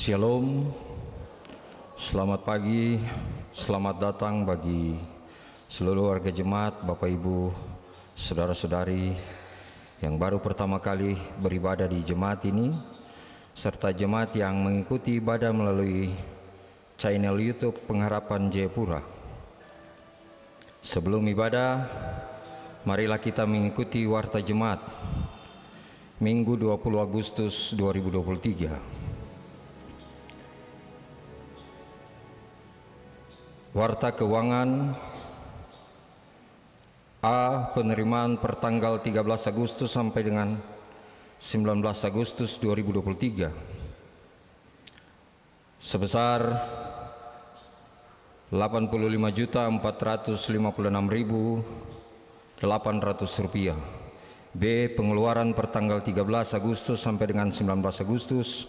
Shalom, selamat pagi, selamat datang bagi seluruh warga jemaat, Bapak Ibu, saudara-saudari yang baru pertama kali beribadah di jemaat ini, serta jemaat yang mengikuti ibadah melalui channel YouTube Pengharapan Jayapura. Sebelum ibadah, marilah kita mengikuti warta jemaat Minggu 20 Agustus 2023. Warta keuangan A. Penerimaan pertanggal 13 Agustus sampai dengan 19 Agustus 2023 sebesar Rp85.456.800. B. Pengeluaran pertanggal 13 Agustus sampai dengan 19 Agustus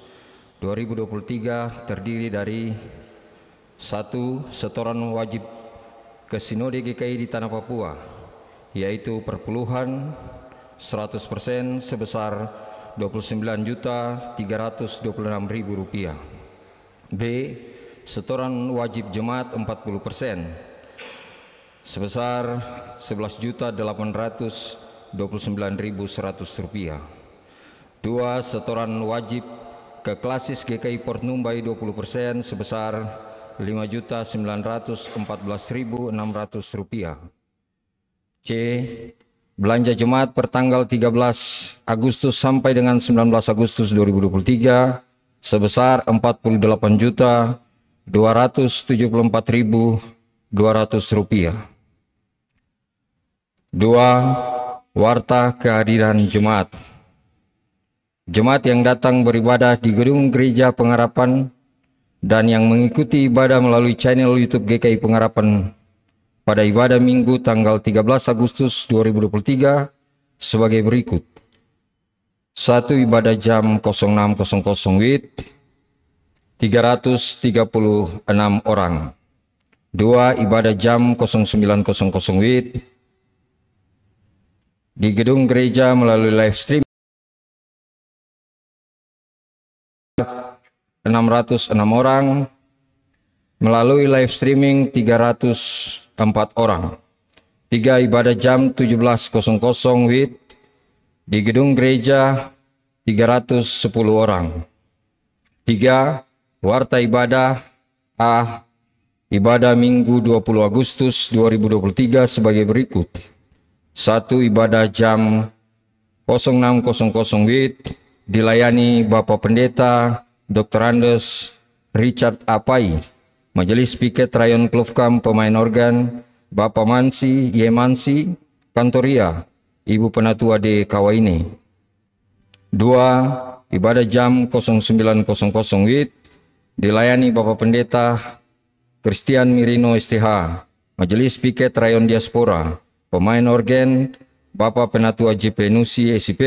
2023 terdiri dari 1. Setoran wajib ke Sinode GKI di Tanah Papua, yaitu perpuluhan 100% sebesar Rp29.326.000. B. Setoran wajib jemaat 40% sebesar Rp11.829.100. 2. Setoran wajib ke Klasis GKI Port Numbai 20% sebesar Rp5.914.600. C. Belanja jemaat pertanggal 13 Agustus sampai dengan 19 Agustus 2023 sebesar Rp48.274.200. 2. Warta kehadiran jemaat. Jemaat yang datang beribadah di Gedung Gereja Pengharapan dan yang mengikuti ibadah melalui channel YouTube GKI Pengharapan pada ibadah Minggu tanggal 13 Agustus 2023 sebagai berikut. 1. Ibadah jam 06.00 WIB 336 orang. 2. Ibadah jam 09.00 WIB di gedung gereja melalui live stream 606 orang, melalui live streaming 304 orang. 3. Ibadah jam 17.00 WIB di gedung gereja 310 orang. 3. Warta ibadah A. Ibadah Minggu 20 Agustus 2023 sebagai berikut. 1. Ibadah jam 06.00 WIB dilayani Bapak Pendeta Dr. Andes Richard Apai, Majelis Piket Rayon Klufkam pemain organ, Bapak Mansi Yemansi Kantoria, Ibu Penatua de Kawaini. 2. Ibadah jam 09.00 WIB dilayani Bapak Pendeta Christian Mirino STH, Majelis Piket Rayon Diaspora, pemain organ, Bapak Penatua JP Nusi SIP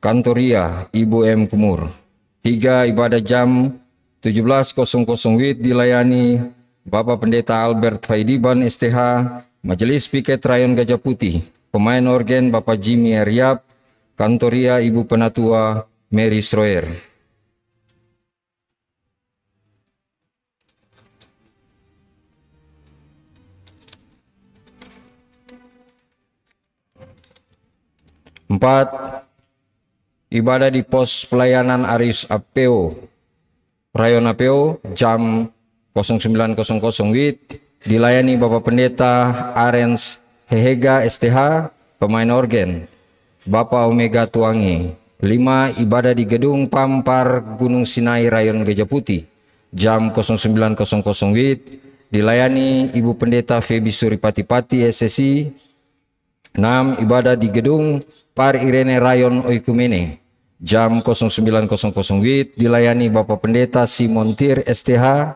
Kantoria, Ibu M. Kumur. 3. Ibadah jam 17.00 WIB dilayani Bapak Pendeta Albert Faidiban STH, Majelis Piket Rayon Gajah Putih, pemain organ Bapak Jimmy Ariap, Kantoria Ibu Penatua Mary Sroer. Empat. Ibadah di pos pelayanan Aris Apeo, Rayon Apeo, jam 09.00 WIB dilayani Bapak Pendeta Arens Hehega STH, pemain organ, Bapak Omega Tuangi. 5. Ibadah di gedung Pampar Gunung Sinai Rayon Gajah Putih, jam 09.00 WIB dilayani Ibu Pendeta Febi Suripati-Pati SSI. 6. Ibadah di gedung Par Irene Rayon Oikumene, jam 09.00 WIB dilayani Bapak Pendeta Simon Tir STH.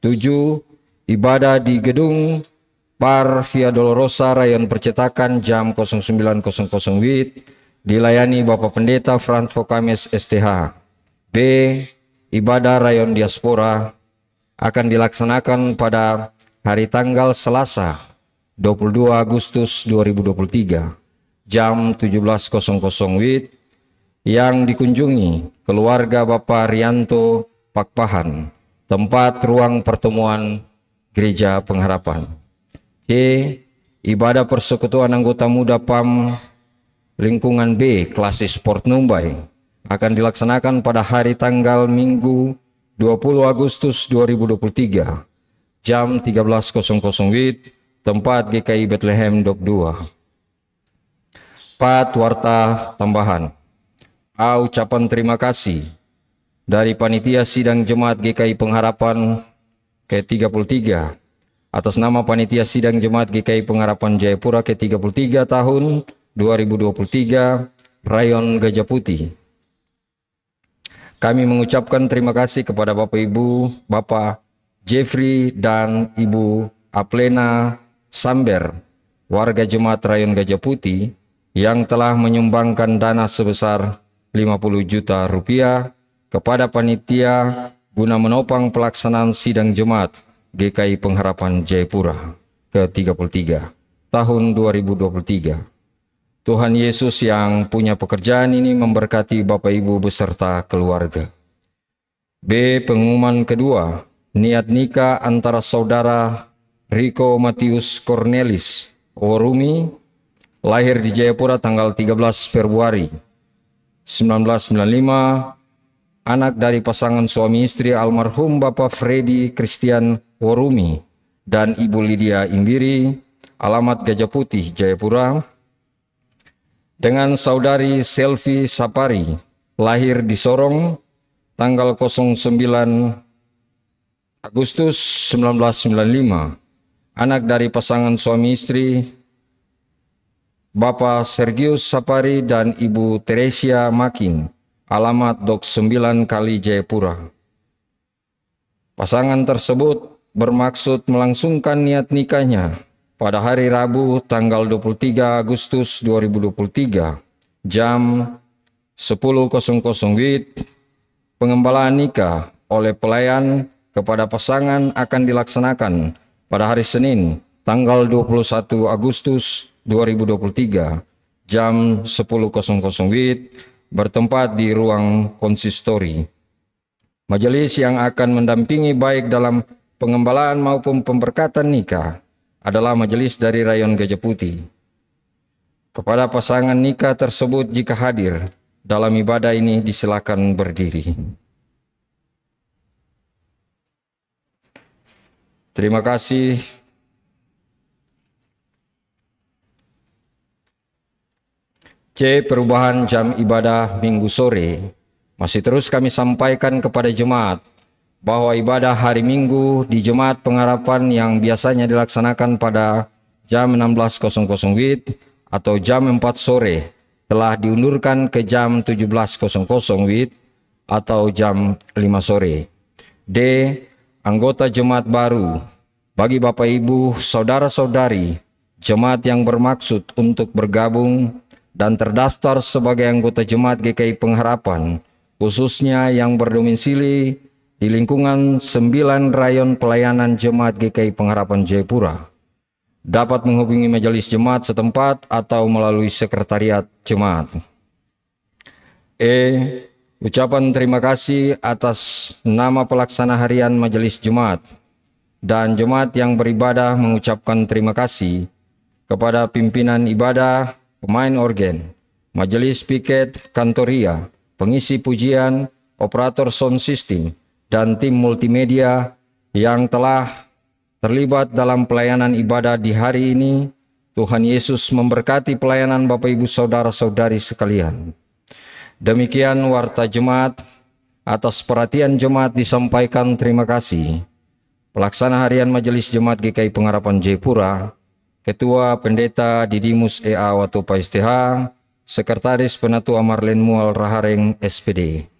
7. Ibadah di gedung Par Via Dolorosa Rayon Percetakan, jam 09.00 WIB dilayani Bapak Pendeta Frans Fokames STH. B. Ibadah Rayon Diaspora akan dilaksanakan pada hari tanggal Selasa 22 Agustus 2023 jam 17.00 WIB yang dikunjungi keluarga Bapak Rianto Pakpahan, tempat ruang pertemuan Gereja Pengharapan. C. Ibadah persekutuan anggota muda PAM lingkungan B Klasis Sport Numbai akan dilaksanakan pada hari tanggal Minggu 20 Agustus 2023 jam 13.00 WIB, tempat GKI Bethlehem Dok 2. 4. Warta tambahan. A. Ucapan terima kasih dari Panitia Sidang Jemaat GKI Pengharapan ke-33 atas nama Panitia Sidang Jemaat GKI Pengharapan Jayapura ke-33 tahun 2023 Rayon Gajah Putih. Kami mengucapkan terima kasih kepada Bapak Ibu, Bapak Jeffrey dan Ibu Aplena Samber, warga Jemaat Rayon Gajah Putih, yang telah menyumbangkan dana sebesar 50 juta rupiah kepada panitia guna menopang pelaksanaan sidang Jemaat GKI Pengharapan Jayapura ke-33 tahun 2023. Tuhan Yesus yang punya pekerjaan ini memberkati Bapak Ibu beserta keluarga. B. Pengumuman kedua, niat nikah antara saudara Rico Matius Cornelis Orumi, lahir di Jayapura tanggal 13 Februari 1995, anak dari pasangan suami istri almarhum Bapak Freddy Christian Orumi dan Ibu Lydia Imbiri, alamat Gajah Putih, Jayapura, dengan saudari Selvi Sapari, lahir di Sorong tanggal 09 Agustus 1995, anak dari pasangan suami istri Bapak Sergius Sapari dan Ibu Teresia Makin, alamat Dok 9 Kali Jayapura. Pasangan tersebut bermaksud melangsungkan niat nikahnya pada hari Rabu tanggal 23 Agustus 2023 jam 10.00 WIB. Pengembalaan nikah oleh pelayan kepada pasangan akan dilaksanakan pada hari Senin, tanggal 21 Agustus 2023, jam 10.00 WIB, bertempat di ruang konsistori. Majelis yang akan mendampingi baik dalam pengembalaan maupun pemberkatan nikah adalah majelis dari Rayon Gajah Putih. Kepada pasangan nikah tersebut jika hadir dalam ibadah ini disilakan berdiri. Terima kasih. C. Perubahan jam ibadah Minggu sore. Masih terus kami sampaikan kepada jemaat bahwa ibadah hari Minggu di Jemaat Pengharapan yang biasanya dilaksanakan pada jam 16.00 WIB atau jam 4 sore telah diundurkan ke jam 17.00 WIB atau jam 5 sore. D. Anggota jemaat baru. Bagi Bapak Ibu, Saudara-saudari, jemaat yang bermaksud untuk bergabung dan terdaftar sebagai anggota jemaat GKI Pengharapan, khususnya yang berdomisili di lingkungan 9 rayon pelayanan jemaat GKI Pengharapan Jayapura, dapat menghubungi majelis jemaat setempat atau melalui sekretariat jemaat. E. Ucapan terima kasih atas nama pelaksana harian majelis jemaat dan jemaat yang beribadah mengucapkan terima kasih kepada pimpinan ibadah, pemain organ, majelis piket kantoria, pengisi pujian, operator sound system, dan tim multimedia yang telah terlibat dalam pelayanan ibadah di hari ini. Tuhan Yesus memberkati pelayanan Bapak Ibu Saudara-saudari sekalian. Demikian warta jemaat. Atas perhatian jemaat disampaikan terima kasih. Pelaksana harian Majelis Jemaat GKI Pengharapan Jayapura, Ketua Pendeta Didimus E.A. Watupa STH, Sekretaris Penatua Marlen Mual Rahareng SPD.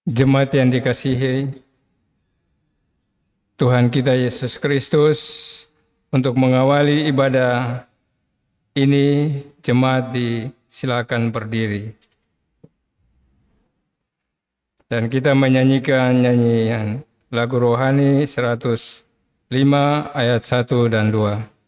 Jemaat yang dikasihi Tuhan kita Yesus Kristus, untuk mengawali ibadah ini, jemaat disilakan berdiri. Dan kita menyanyikan nyanyian lagu rohani 105 ayat 1 dan 2.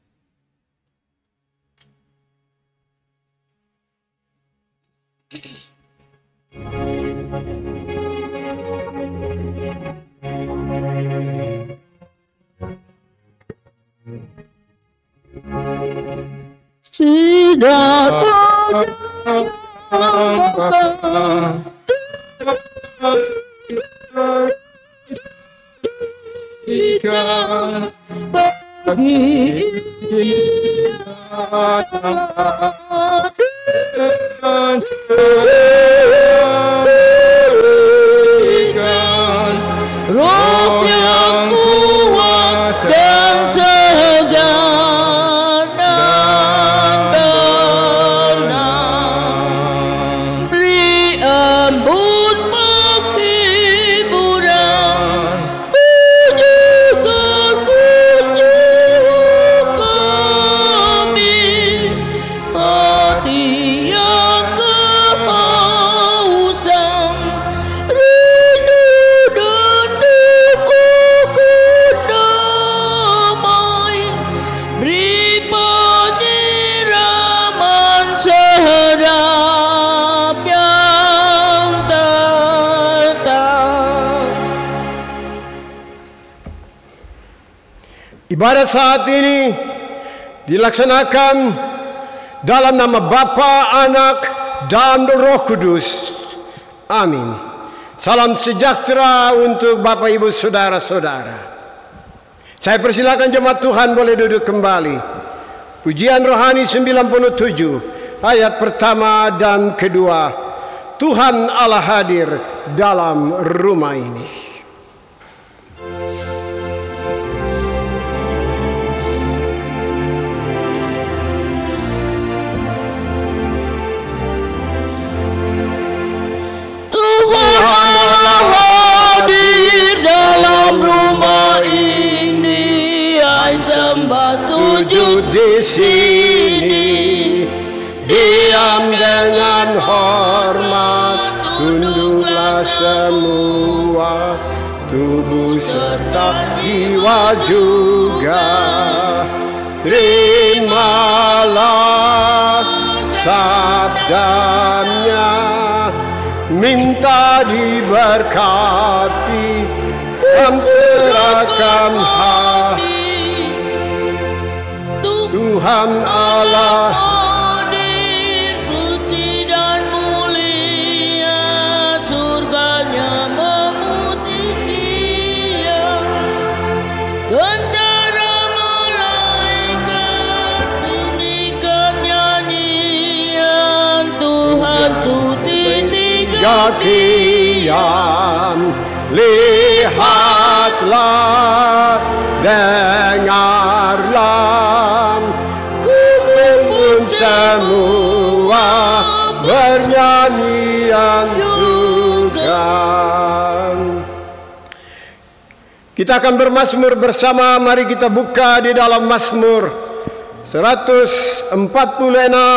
Roh yang kuat dan segar dan Ibadat saat ini dilaksanakan dalam nama Bapa, Anak, dan Roh Kudus. Amin. Salam sejahtera untuk Bapak, Ibu, Saudara-saudara. Saya persilakan jemaat Tuhan boleh duduk kembali. Pujian rohani 97 ayat pertama dan kedua. Tuhan Allah hadir dalam rumah ini. Tuhan Allah hadir dalam rumah ini. Hai sembah sujud di sini, diam dengan hormat, tunduklah semua, tubuh serta jiwa juga. Terimalah sabdanya, minta diberkati, dan serahkan hati. Tuhan Allah hadir, suci dan mulia, surganya memuji Dia. Tentara malaikat bunyikan nyanyian, Tuhan suci tiga kian. Lihatlah, dengarlah, kumpul semua, bernyanyian juga. Kita akan bermazmur bersama. Mari kita buka di dalam Mazmur 146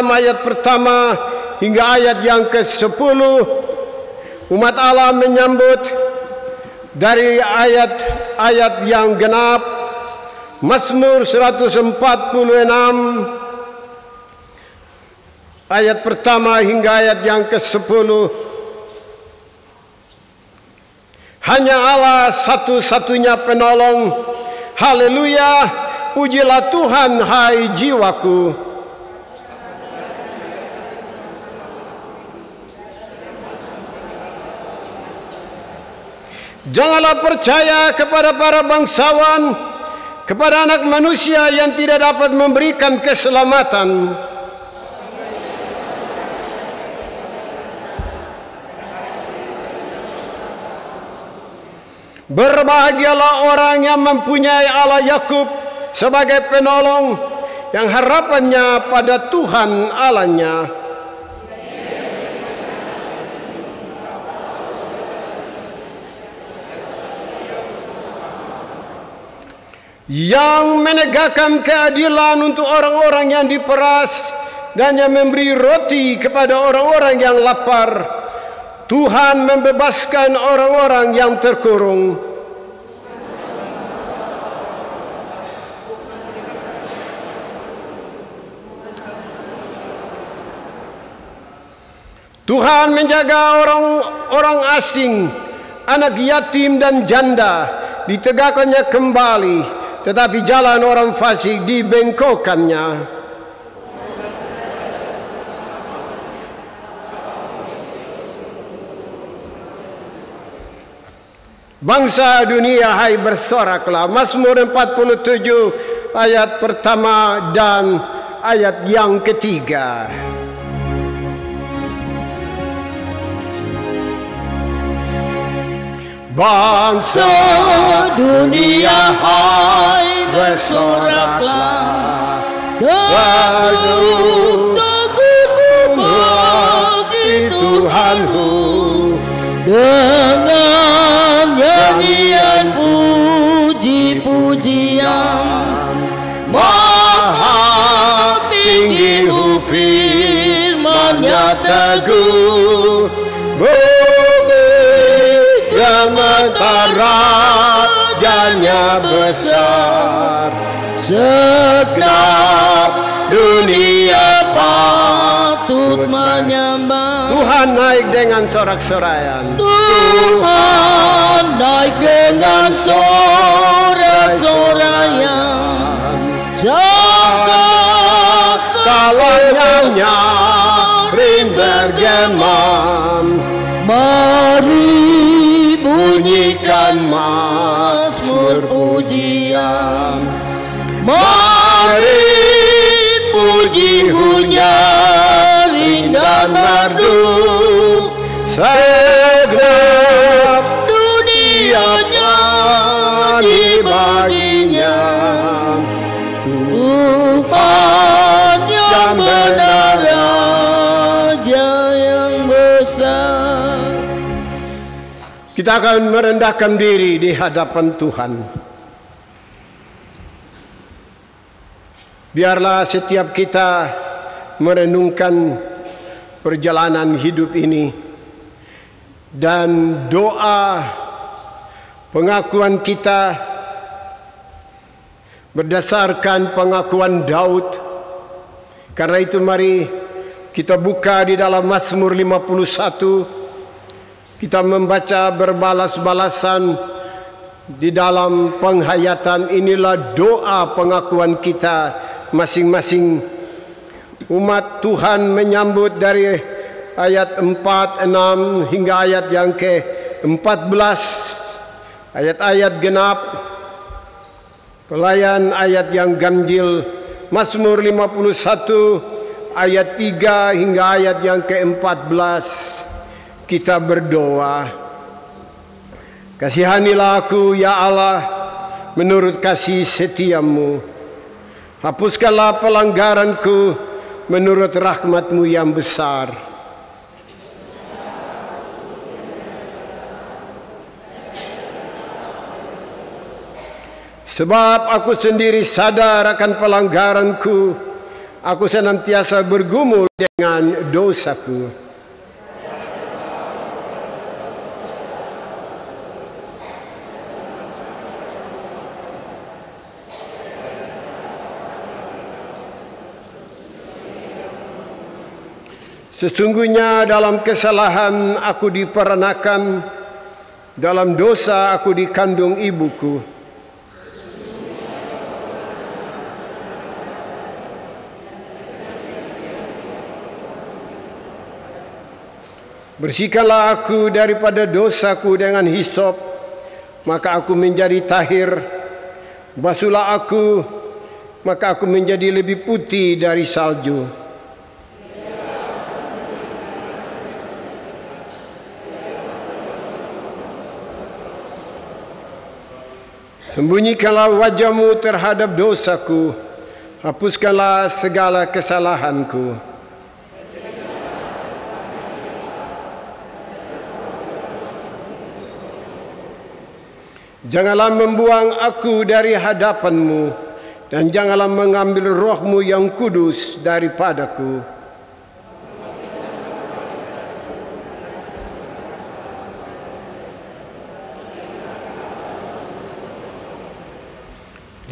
ayat pertama hingga ayat yang ke-10. Umat Allah menyambut dari ayat-ayat yang genap. Mazmur 146 ayat pertama hingga ayat yang ke-10. Hanya Allah satu-satunya penolong. Haleluya, pujilah Tuhan hai jiwaku. Janganlah percaya kepada para bangsawan, kepada anak manusia yang tidak dapat memberikan keselamatan. Berbahagialah orang yang mempunyai Allah Yakub sebagai penolong, yang harapannya pada Tuhan Allahnya. Yang menegakkan keadilan untuk orang-orang yang diperas, dan yang memberi roti kepada orang-orang yang lapar. Tuhan membebaskan orang-orang yang terkurung. Tuhan menjaga orang-orang asing, anak yatim dan janda, ditegakkannya kembali. Tetapi jalan orang fasik dibengkokkannya. Bangsa dunia hai bersoraklah. Mazmur 47 ayat pertama dan ayat yang ketiga. Bangsa dunia hai bersoraklah, teguh bagi Tuhanmu, dengan nyanyian puji-pujian. Maha tinggi firman-Nya teguh, gemetar rajanya besar, segenap dunia patut menyembah. Tuhan naik dengan sorak-sorayan. Tuhan naik dengan sorak-sorayan. Alam nyaring bergemam. Mari Bunyikan mazmur pujian. Mari puji hunyaring dan merdu. Segenap Dunia nyanyi baginya. Tuhan yang benar, Raja yang besar. Kita akan merendahkan diri di hadapan Tuhan. Biarlah setiap kita merenungkan perjalanan hidup ini dan doa pengakuan kita berdasarkan pengakuan Daud. Karena itu mari kita buka di dalam Mazmur 51. Kita membaca berbalas-balasan di dalam penghayatan. Inilah doa pengakuan kita masing-masing. Umat Tuhan menyambut dari ayat 4, 6 hingga ayat yang ke-14. Ayat-ayat genap. Pelayan ayat yang ganjil. Mazmur 51 ayat 3 hingga ayat yang ke-14. Kita berdoa. Kasihanilah aku ya Allah menurut kasih setiamu. Hapuskanlah pelanggaranku menurut rahmat-Mu yang besar. Sebab aku sendiri sadar akan pelanggaranku. Aku senantiasa bergumul dengan dosaku. Sesungguhnya dalam kesalahan aku diperanakan, dalam dosa aku dikandung ibuku. Bersihkanlah aku daripada dosaku dengan hisop, maka aku menjadi tahir. Basuhlah aku, maka aku menjadi lebih putih dari salju. Sembunyikanlah wajah-Mu terhadap dosaku, hapuskanlah segala kesalahanku. Janganlah membuang aku dari hadapan-Mu, dan janganlah mengambil roh-Mu yang kudus daripadaku.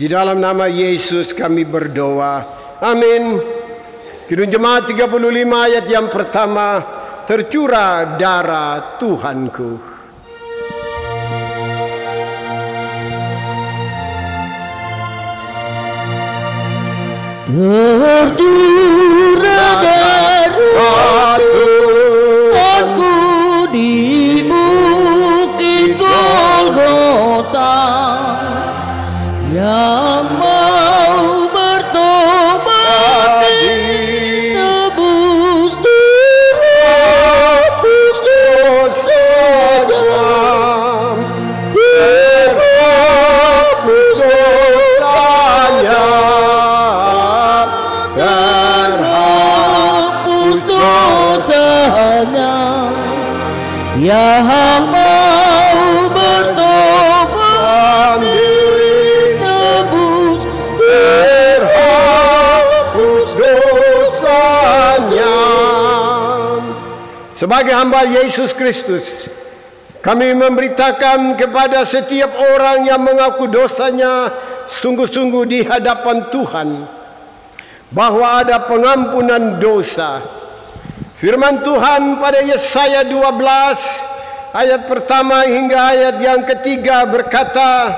Di dalam nama Yesus kami berdoa. Amin. Kidung Jemaat 35 ayat yang pertama. Tercurah darah Tuhanku. Tercurah darah Tuhanku di bukit Golgota. Yang mau bertobat ditebus terhapus dosanya, terhapus dosanya, terhapus dosanya. Yang mau bertobat sebagai hamba Yesus Kristus, kami memberitakan kepada setiap orang yang mengaku dosanya sungguh-sungguh di hadapan Tuhan bahwa ada pengampunan dosa. Firman Tuhan pada Yesaya 12 ayat pertama hingga ayat yang ketiga berkata,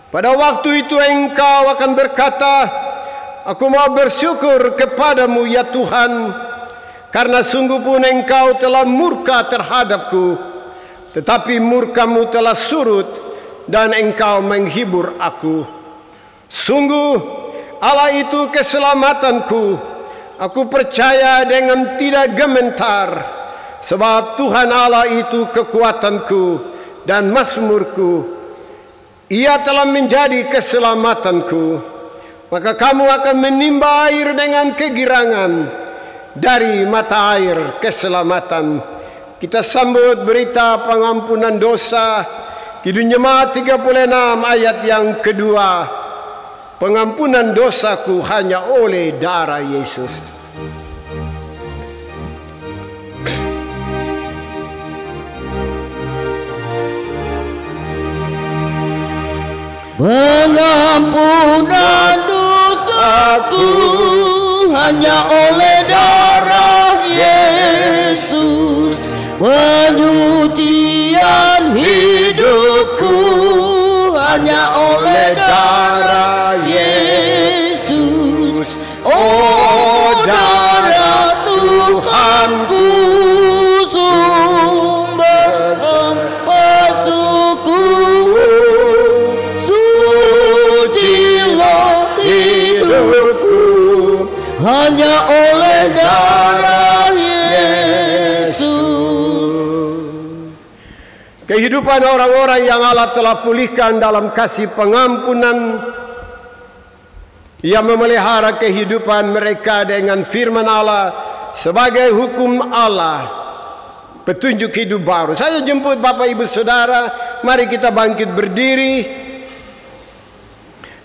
pada waktu itu engkau akan berkata, Aku mau bersyukur kepadamu ya Tuhan, karena sungguh pun Engkau telah murka terhadapku, tetapi murkamu telah surut dan Engkau menghibur aku. Sungguh Allah itu keselamatanku. Aku percaya dengan tidak gemetar, sebab Tuhan Allah itu kekuatanku dan mazmurku. Ia telah menjadi keselamatanku. Maka kamu akan menimba air dengan kegirangan dari mata air keselamatan. Kita sambut berita pengampunan dosa, Kidung Jemaat 36 ayat yang kedua. Pengampunan dosaku hanya oleh darah Yesus. Pengampunan dosaku hanya oleh darah Yesus. Penyucian hidupku hanya oleh darah Yesus. Oh, darah Tuhanku, sumber empasuku. Hanya oleh darah Yesus. Kehidupan orang-orang yang Allah telah pulihkan dalam kasih pengampunan, Ia memelihara kehidupan mereka dengan firman Allah sebagai hukum Allah, petunjuk hidup baru. Saya jemput Bapak Ibu Saudara, mari kita bangkit berdiri.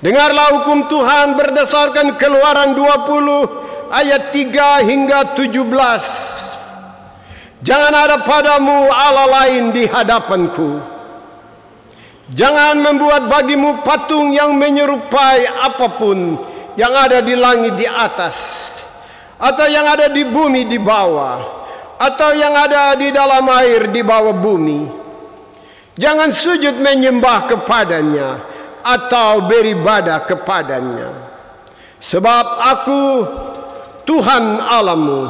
Dengarlah hukum Tuhan berdasarkan Keluaran 20 ayat 3 hingga 17. Jangan ada padamu Allah lain di hadapanku. Jangan membuat bagimu patung yang menyerupai apapun yang ada di langit di atas, atau yang ada di bumi di bawah, atau yang ada di dalam air di bawah bumi. Jangan sujud menyembah kepadanya atau beribadah kepadanya. Sebab aku, Tuhan Allahmu,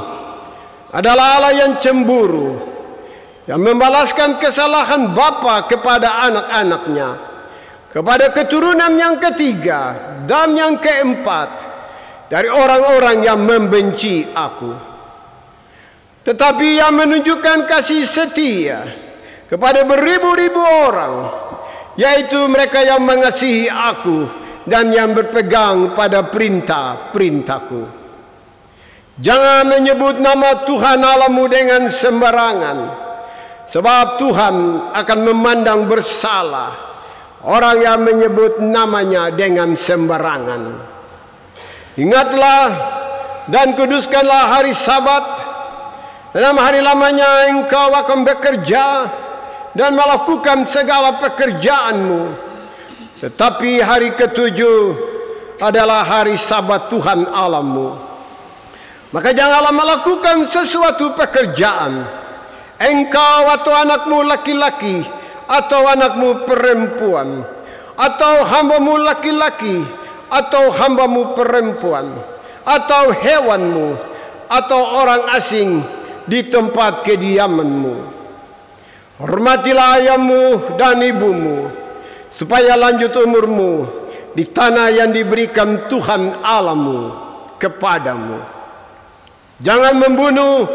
adalah Allah yang cemburu, yang membalaskan kesalahan bapa kepada anak-anaknya, kepada keturunan yang ketiga dan yang keempat dari orang-orang yang membenci aku. Tetapi Ia menunjukkan kasih setia kepada beribu-ribu orang, yaitu mereka yang mengasihi aku dan yang berpegang pada perintah-perintahku. Jangan menyebut nama Tuhan Allahmu dengan sembarangan, sebab Tuhan akan memandang bersalah orang yang menyebut namanya dengan sembarangan. Ingatlah dan kuduskanlah hari Sabat. Dalam hari lamanya engkau akan bekerja dan melakukan segala pekerjaanmu. Tetapi hari ketujuh adalah hari Sabat Tuhan Allahmu. Maka janganlah melakukan sesuatu pekerjaan, engkau atau anakmu laki-laki atau anakmu perempuan, atau hambamu laki-laki atau hambamu perempuan, atau hewanmu atau orang asing di tempat kediamanmu. Hormatilah ayahmu dan ibumu, supaya lanjut umurmu di tanah yang diberikan Tuhan Allahmu kepadamu. Jangan membunuh,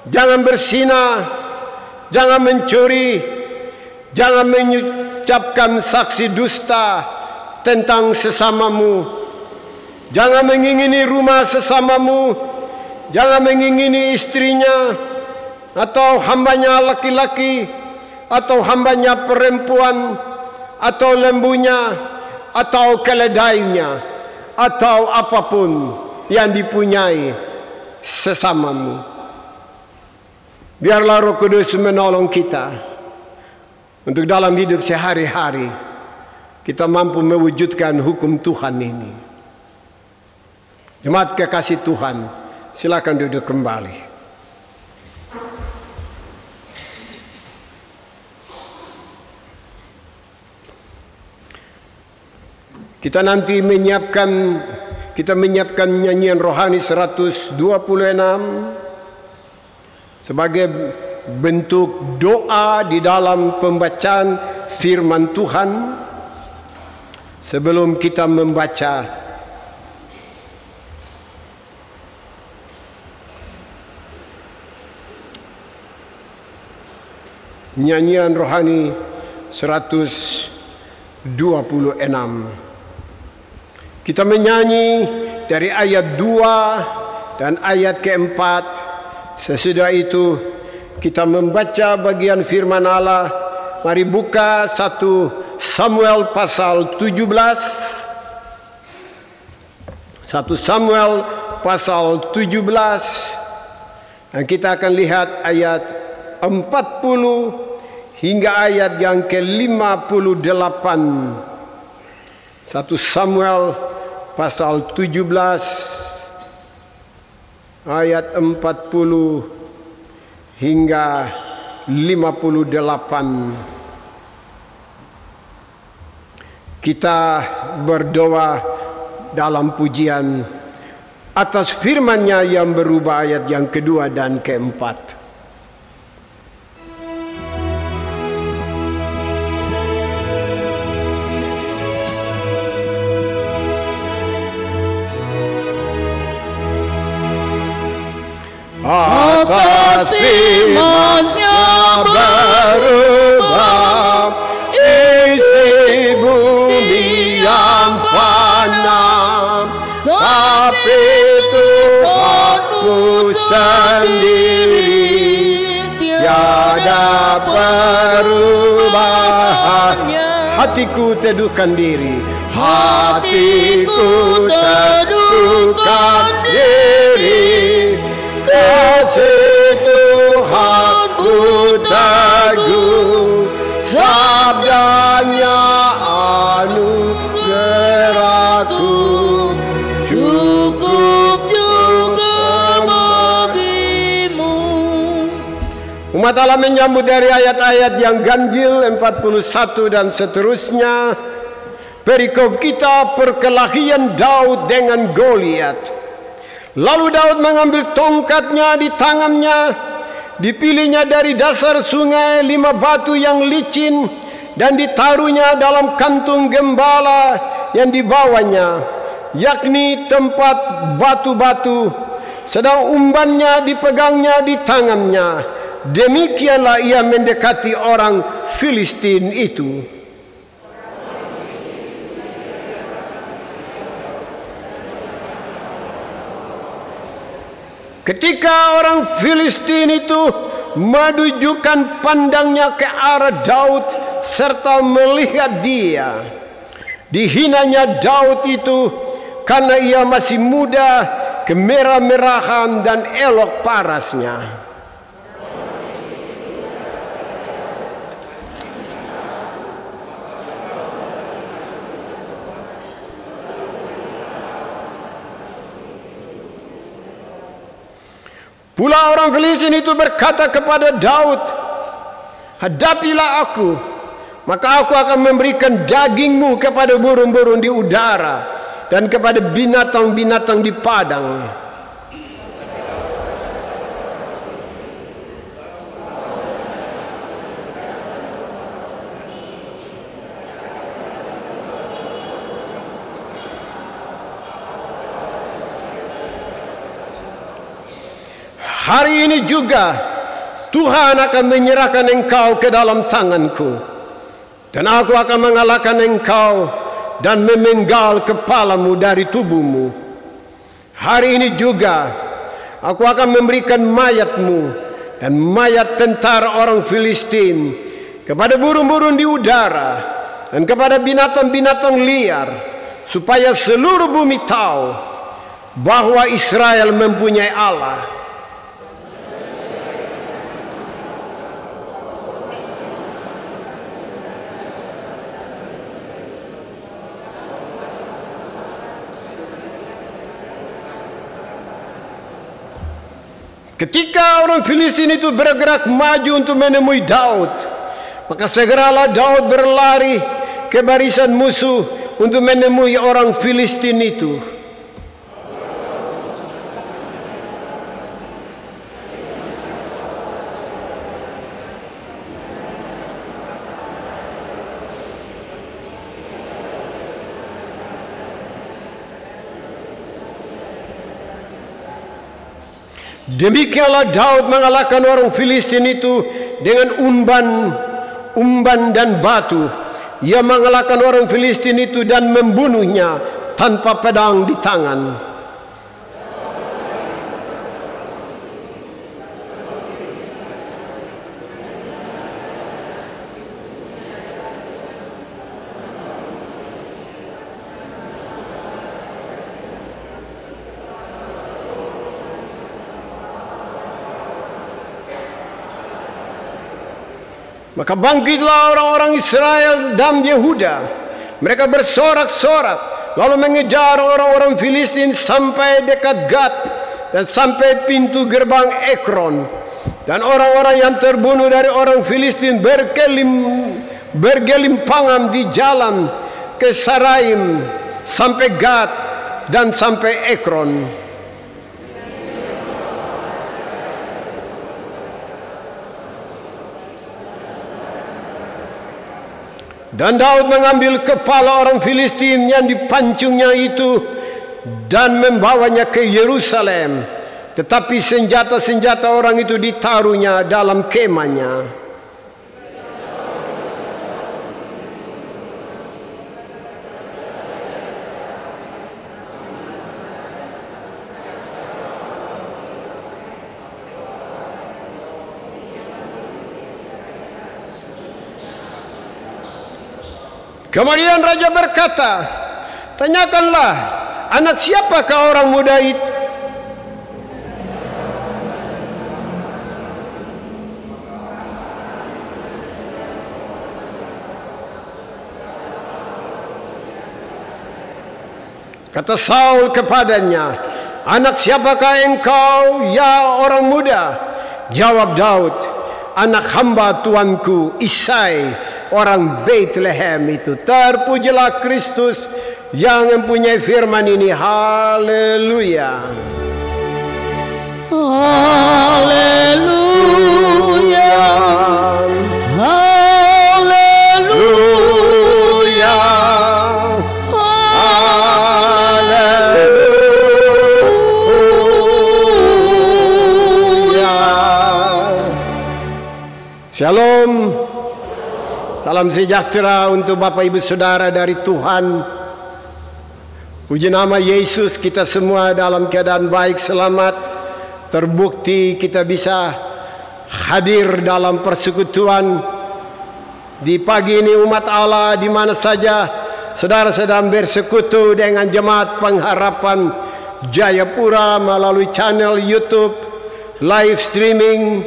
jangan berzina, jangan mencuri, jangan mengucapkan saksi dusta tentang sesamamu, jangan mengingini rumah sesamamu, jangan mengingini istrinya, atau hambanya laki-laki, atau hambanya perempuan, atau lembunya, atau keledainya, atau apapun yang dipunyai sesamamu. Biarlah Roh Kudus menolong kita untuk dalam hidup sehari-hari kita mampu mewujudkan hukum Tuhan ini. Jemaat kekasih Tuhan, silakan duduk kembali. Kita nanti menyiapkan kita menyiapkan nyanyian rohani 126 sebagai bentuk doa di dalam pembacaan firman Tuhan. Sebelum kita membaca nyanyian rohani 126, kita menyanyi dari ayat 2 dan ayat keempat. Sesudah itu kita membaca bagian firman Allah. Mari buka 1 Samuel pasal 17. 1 Samuel pasal 17. Dan kita akan lihat ayat 40 hingga ayat yang ke-58. 1 Samuel pasal 17 ayat 40 hingga 58. Kita berdoa dalam pujian atas firman-Nya yang berubah ayat yang kedua dan keempat. Atas firman-Nya berubah isi bumi yang fana, tapi Tuhanku sendiri tiada perubahannya. Hatiku teduhkan diri, hatiku teduhkan diri, kasih Tuhanku teguh, sabdanya anugerahku cukup juga bagimu. Umat Allah menyambut dari ayat-ayat yang ganjil 41 dan seterusnya. Perikop kita perkelahian Daud dengan Goliat. Lalu Daud mengambil tongkatnya di tangannya, dipilihnya dari dasar sungai 5 batu yang licin dan ditaruhnya dalam kantung gembala yang dibawanya, yakni tempat batu-batu, sedang umbannya dipegangnya di tangannya. Demikianlah ia mendekati orang Filistin itu. Ketika orang Filistin itu menunjukkan pandangnya ke arah Daud serta melihat dia, dihinanya Daud itu karena ia masih muda, kemerah-merahan dan elok parasnya. Pula orang Filistin itu berkata kepada Daud, hadapilah aku, maka aku akan memberikan dagingmu kepada burung-burung di udara dan kepada binatang-binatang di padang. Hari ini juga Tuhan akan menyerahkan engkau ke dalam tanganku, dan aku akan mengalahkan engkau dan memenggal kepalamu dari tubuhmu. Hari ini juga aku akan memberikan mayatmu dan mayat tentara orang Filistin kepada burung-burung di udara dan kepada binatang-binatang liar, supaya seluruh bumi tahu bahwa Israel mempunyai Allah. Ketika orang Filistin itu bergerak maju untuk menemui Daud, maka segeralah Daud berlari ke barisan musuh untuk menemui orang Filistin itu. Demikianlah Daud mengalahkan orang Filistin itu dengan umban dan batu. Ia mengalahkan orang Filistin itu dan membunuhnya tanpa pedang di tangan. Maka bangkitlah orang-orang Israel dan Yehuda. Mereka bersorak-sorak lalu mengejar orang-orang Filistin sampai dekat Gat dan sampai pintu gerbang Ekron. Dan orang-orang yang terbunuh dari orang Filistin bergelimpangan di jalan ke Saraim sampai Gat dan sampai Ekron. Dan Daud mengambil kepala orang Filistin yang dipancungnya itu dan membawanya ke Yerusalem. Tetapi senjata-senjata orang itu ditaruhnya dalam kemahnya. Kemudian raja berkata, tanyakanlah, anak siapakah orang muda itu? Kata Saul kepadanya, anak siapakah engkau, ya orang muda? Jawab Daud, anak hamba tuanku Isai, orang Bethlehem itu. Terpujilah Kristus yang mempunyai firman ini. Haleluya. Haleluya. Haleluya. Haleluya. Shalom. Salam sejahtera untuk Bapak Ibu Saudara dari Tuhan. Puji nama Yesus, kita semua dalam keadaan baik, selamat. Terbukti kita bisa hadir dalam persekutuan di pagi ini. Umat Allah di mana saja saudara sedang bersekutu dengan Jemaat Pengharapan Jayapura melalui channel YouTube, live streaming.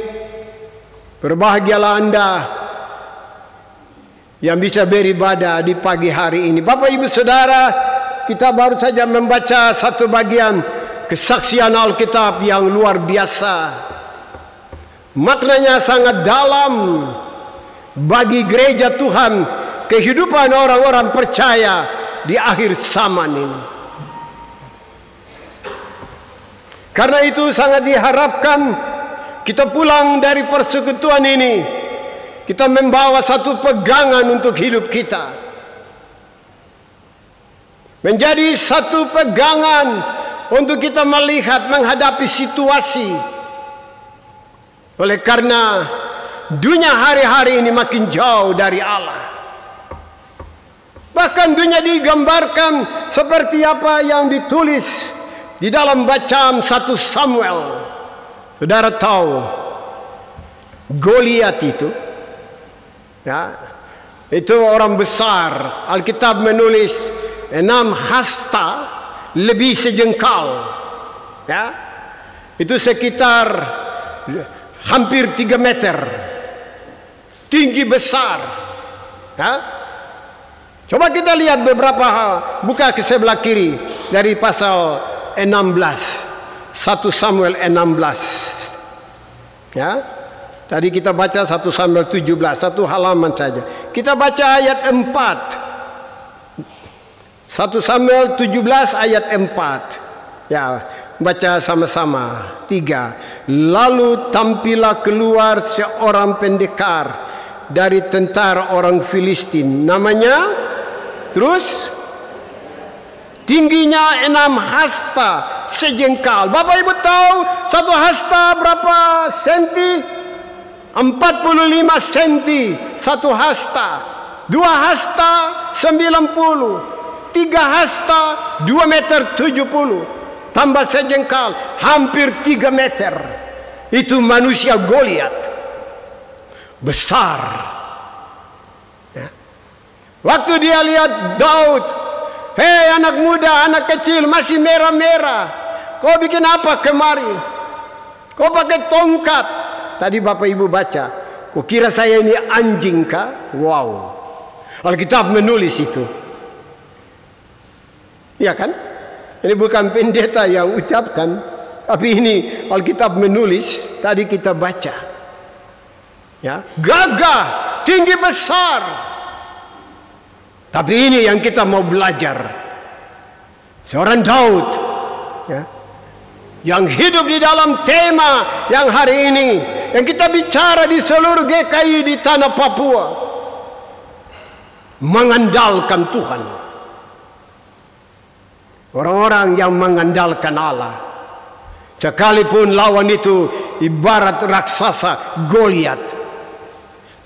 Berbahagialah Anda yang bisa beribadah di pagi hari ini. Bapak Ibu Saudara, kita baru saja membaca satu bagian kesaksian Alkitab yang luar biasa. Maknanya sangat dalam bagi gereja Tuhan, kehidupan orang-orang percaya di akhir zaman ini. Karena itu sangat diharapkan kita pulang dari persekutuan ini, kita membawa satu pegangan untuk hidup kita. Menjadi satu pegangan untuk kita melihat, menghadapi situasi. Oleh karena dunia hari-hari ini makin jauh dari Allah. Bahkan dunia digambarkan seperti apa yang ditulis di dalam bacaan 1 Samuel. Saudara tahu, Goliat itu, ya, itu orang besar. Alkitab menulis 6 hasta lebih sejengkal, ya, itu sekitar hampir 3 meter, tinggi besar, ya. Coba kita lihat beberapa hal. Buka ke sebelah kiri dari pasal 16, 1 Samuel 16, ya. Tadi kita baca 1 Samuel 17, satu halaman saja. Kita baca ayat 4. 1 Samuel 17 ayat 4. Ya, baca sama-sama. 3. Lalu tampillah keluar seorang pendekar dari tentara orang Filistin. Namanya, terus, tingginya 6 hasta sejengkal. Bapak Ibu tahu satu hasta berapa senti? 45 senti satu hasta. 2 hasta 90. 3 hasta 2 meter 70. Tambah sejengkal hampir 3 meter. Itu manusia Goliat. Besar. Ya. Waktu dia lihat Daud, hei anak muda, anak kecil masih merah-merah, kau bikin apa kemari? Kau pakai tongkat. Tadi Bapak Ibu baca, kau kira saya ini anjing kah? Wow. Alkitab menulis itu. Ya kan? Ini bukan pendeta yang ucapkan, tapi ini Alkitab menulis. Tadi kita baca. Ya, gagah, tinggi besar. Tapi ini yang kita mau belajar. Seorang Daud, ya, yang hidup di dalam tema yang hari ini, yang kita bicara di seluruh GKI di tanah Papua, mengandalkan Tuhan. Orang-orang yang mengandalkan Allah, sekalipun lawan itu ibarat raksasa Goliat,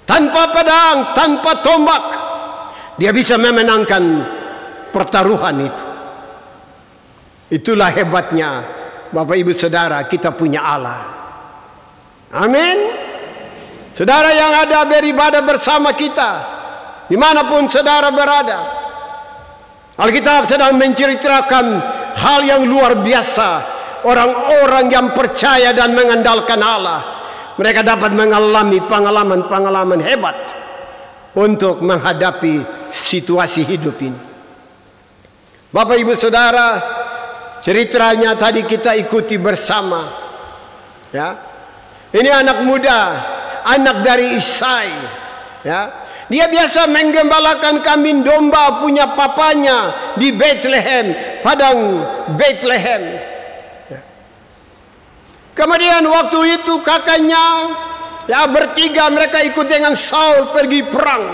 tanpa pedang, tanpa tombak, dia bisa memenangkan pertaruhan itu. Itulah hebatnya Bapak Ibu Saudara, kita punya Allah. Amin. Saudara yang ada beribadah bersama kita, dimanapun saudara berada, Alkitab sedang menceritakan hal yang luar biasa. Orang-orang yang percaya dan mengandalkan Allah, mereka dapat mengalami pengalaman-pengalaman hebat untuk menghadapi situasi hidup ini. Bapak Ibu Saudara, ceritanya tadi kita ikuti bersama. Ya, ini anak muda, anak dari Isai. Ya, dia biasa menggembalakan kambing domba punya papanya di Bethlehem, padang Bethlehem. Ya. Kemudian waktu itu kakaknya, ya, bertiga mereka ikut dengan Saul pergi perang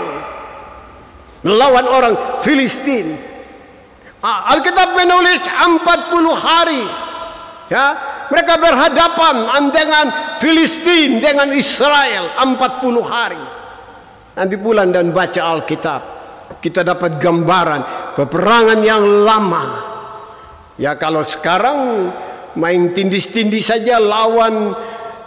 melawan orang Filistin. Alkitab menulis 40 hari, ya, mereka berhadapan dengan Filistin, dengan Israel 40 hari. Nanti pulang dan baca Alkitab, kita dapat gambaran peperangan yang lama. Ya, kalau sekarang main tindis-tindis saja lawan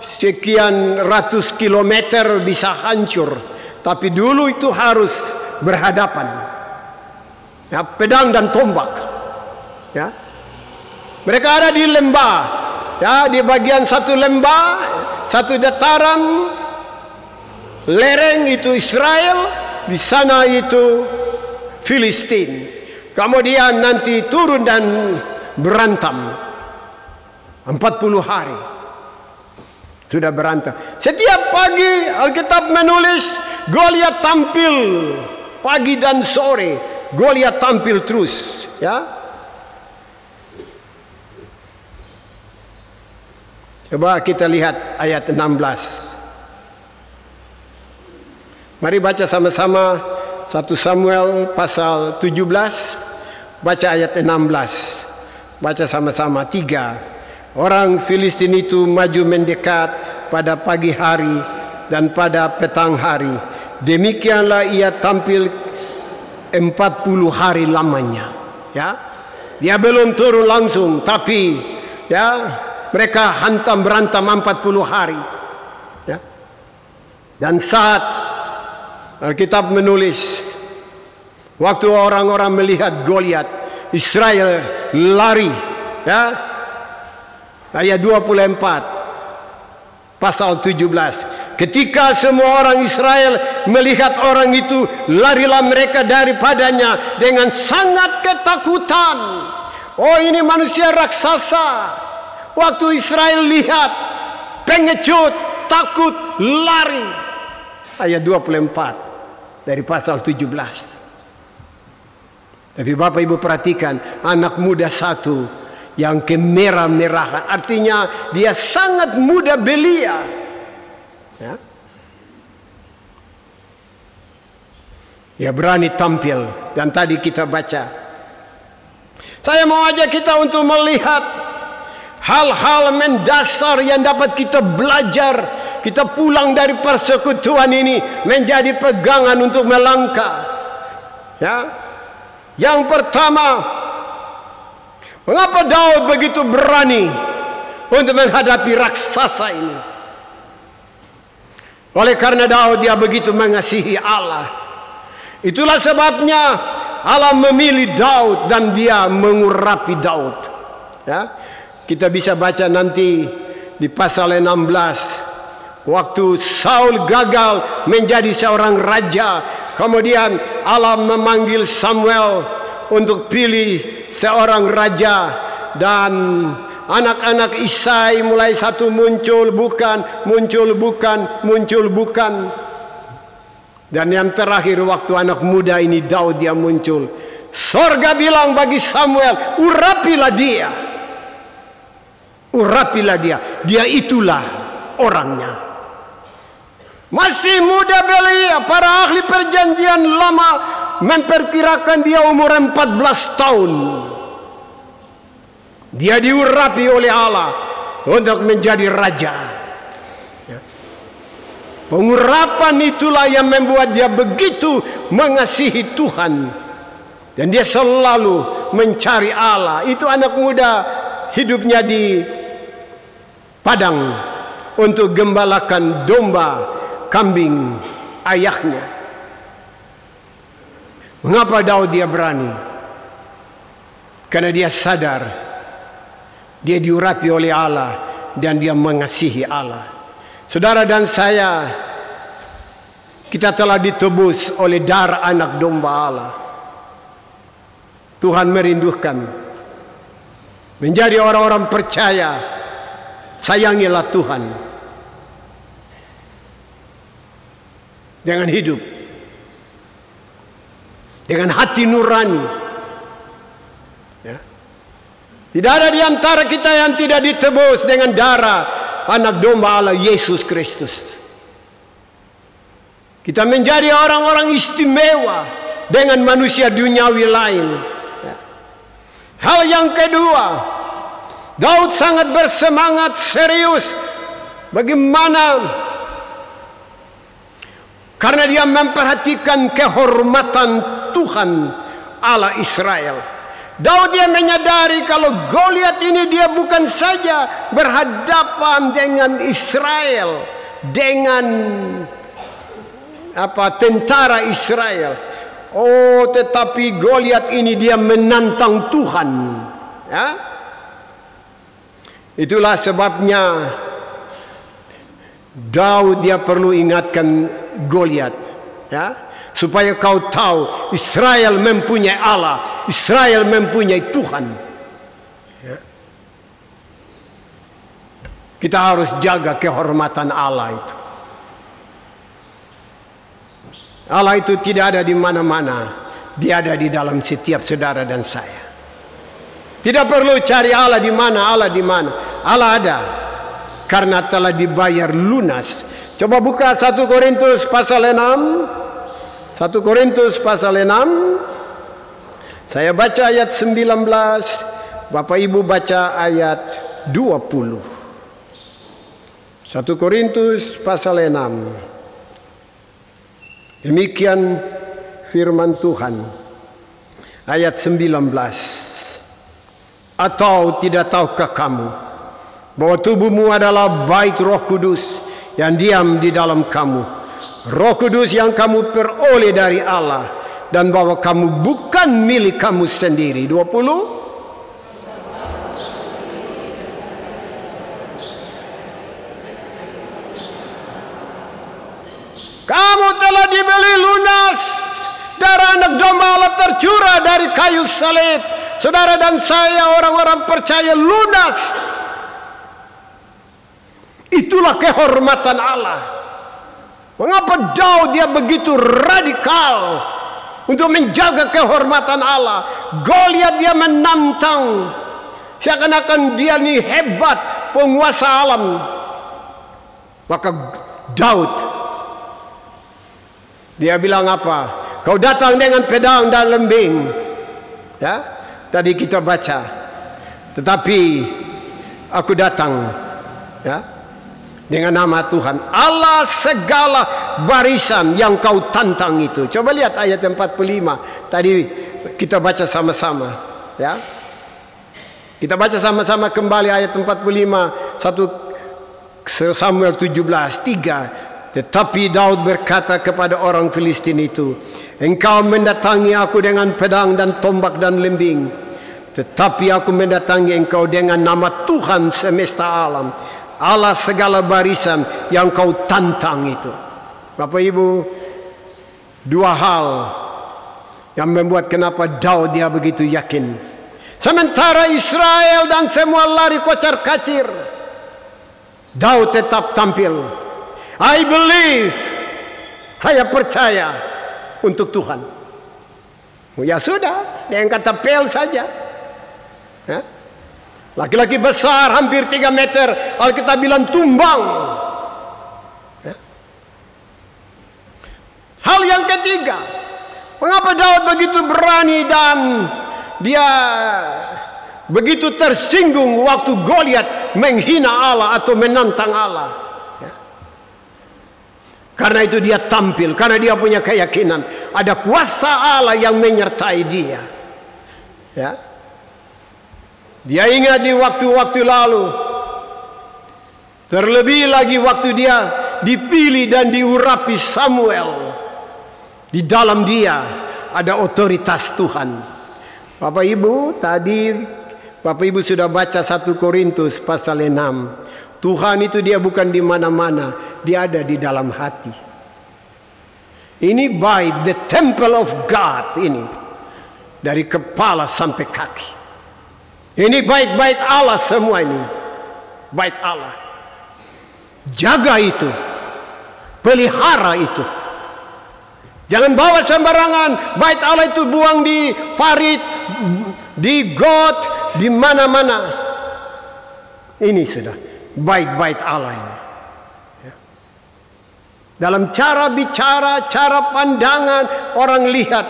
sekian ratus kilometer bisa hancur, tapi dulu itu harus berhadapan. Ya, pedang dan tombak. Ya, mereka ada di lembah. Ya, di bagian satu lembah, satu dataran, lereng itu Israel, di sana itu Filistin. Kemudian nanti turun dan berantam 40 hari. Sudah berantam. Setiap pagi Alkitab menulis Goliat tampil pagi dan sore. Goliat tampil terus, ya. Coba kita lihat ayat 16. Mari baca sama-sama 1 Samuel pasal 17, baca ayat 16. Baca sama-sama. 3. Orang Filistin itu maju mendekat pada pagi hari dan pada petang hari. Demikianlah ia tampil 40 hari lamanya. Ya, dia belum turun langsung, tapi ya mereka hantam berantam 40 hari. Ya, dan saat Alkitab menulis, waktu orang-orang melihat Goliat, Israel lari. Ya, ayat 24 pasal 17. Ketika semua orang Israel melihat orang itu, larilah mereka daripadanya dengan sangat ketakutan. Oh, ini manusia raksasa. Waktu Israel lihat, pengecut, takut, lari. Ayat 24 dari pasal 17. Tapi Bapak Ibu perhatikan, anak muda satu yang kemerah-merahan, artinya dia sangat muda belia. Ya, dia berani tampil. Dan tadi kita baca, saya mau ajak kita untuk melihat hal-hal mendasar yang dapat kita belajar, kita pulang dari persekutuan ini menjadi pegangan untuk melangkah. Ya. Yang pertama, mengapa Daud begitu berani untuk menghadapi raksasa ini? Oleh karena Daud dia begitu mengasihi Allah. Itulah sebabnya Allah memilih Daud dan dia mengurapi Daud. Ya. Kita bisa baca nanti di pasal 16. Waktu Saul gagal menjadi seorang raja, kemudian Allah memanggil Samuel untuk pilih seorang raja, dan anak-anak Isai mulai satu muncul bukan, muncul bukan, muncul bukan. Dan yang terakhir waktu anak muda ini Daud dia muncul. Sorga bilang bagi Samuel, urapilah dia. Urapilah dia. Dia itulah orangnya. Masih muda belia, para ahli perjanjian lama memperkirakan dia umur 14 tahun. Dia diurapi oleh Allah untuk menjadi raja. Pengurapan itulah yang membuat dia begitu mengasihi Tuhan. Dan dia selalu mencari Allah. Itu anak muda hidupnya di padang untuk gembalakan domba kambing ayahnya. Mengapa Daud dia berani? Karena dia sadar dia diurapi oleh Allah dan dia mengasihi Allah. Saudara dan saya, kita telah ditebus oleh darah anak domba Allah. Tuhan merindukan menjadi orang-orang percaya. Sayangilah Tuhan dengan hidup, dengan hati nurani. Ya. Tidak ada di antara kita yang tidak ditebus dengan darah anak domba Allah Yesus Kristus. Kita menjadi orang-orang istimewa dengan manusia duniawi lain. Ya. Hal yang kedua, Daud sangat bersemangat serius. Bagaimana? Karena dia memperhatikan kehormatan Tuhan Allah Israel. Daud dia menyadari kalau Goliat ini dia bukan saja berhadapan dengan Israel, dengan tentara Israel. Oh, tetapi Goliat ini dia menantang Tuhan. Ya? Itulah sebabnya Daud dia perlu ingatkan Goliat, ya, supaya kau tahu Israel mempunyai Allah, Israel mempunyai Tuhan. Ya. Kita harus jaga kehormatan Allah itu. Allah itu tidak ada di mana-mana, dia ada di dalam setiap saudara dan saya. Tidak perlu cari Allah di mana, Allah di mana. Allah ada karena telah dibayar lunas. Coba buka 1 Korintus pasal 6. 1 Korintus pasal 6. Saya baca ayat 19. Bapak Ibu baca ayat 20. 1 Korintus pasal 6. Demikian firman Tuhan. Ayat 19. Atau tidak tahukah kamu bahwa tubuhmu adalah bait Roh Kudus yang diam di dalam kamu, Roh Kudus yang kamu peroleh dari Allah, dan bahwa kamu bukan milik kamu sendiri. 20. Kamu telah dibeli lunas, darah anak domba Allah tercurah dari kayu salib. Saudara dan saya orang-orang percaya lunas. Itulah kehormatan Allah. Mengapa Daud dia begitu radikal untuk menjaga kehormatan Allah? Goliat dia menantang, seakan-akan dia ini hebat, penguasa alam. Maka Daud dia bilang apa? Kau datang dengan pedang dan lembing. Ya, tadi kita baca. Tetapi aku datang, ya, dengan nama Tuhan Allah segala barisan yang kau tantang itu. Coba lihat ayat 45 tadi kita baca sama-sama, ya. Kita baca sama-sama kembali ayat 45 1 Samuel 17:3. Tetapi Daud berkata kepada orang Filistin itu, engkau mendatangi aku dengan pedang dan tombak dan lembing, tetapi aku mendatangi engkau dengan nama Tuhan semesta alam, Allah segala barisan yang kau tantang itu. Bapak Ibu, dua hal yang membuat kenapa Daud dia begitu yakin. Sementara Israel dan semua lari kocar kacir, Daud tetap tampil. I believe, saya percaya untuk Tuhan. Ya sudah, dengan kata pel saja. Ya. Laki-laki besar hampir 3 meter, Alkitab bilang tumbang. Ya. Hal yang ketiga, mengapa Daud begitu berani dan dia begitu tersinggung waktu Goliat menghina Allah atau menantang Allah? Ya. Karena itu dia tampil, karena dia punya keyakinan ada kuasa Allah yang menyertai dia. Ya. Dia ingat di waktu-waktu lalu, terlebih lagi waktu dia dipilih dan diurapi Samuel, di dalam dia ada otoritas Tuhan. Bapak Ibu, tadi Bapak Ibu sudah baca 1 Korintus pasal 6. Tuhan itu dia bukan di mana-mana, dia ada di dalam hati. Ini by the temple of God ini, dari kepala sampai kaki. Ini bait-bait Allah semua ini. Bait Allah. Jaga itu. Pelihara itu. Jangan bawa sembarangan. Bait Allah itu buang di parit, di got, di mana-mana. Ini sudah bait-bait Allah ini. Dalam cara bicara, cara pandangan, orang lihat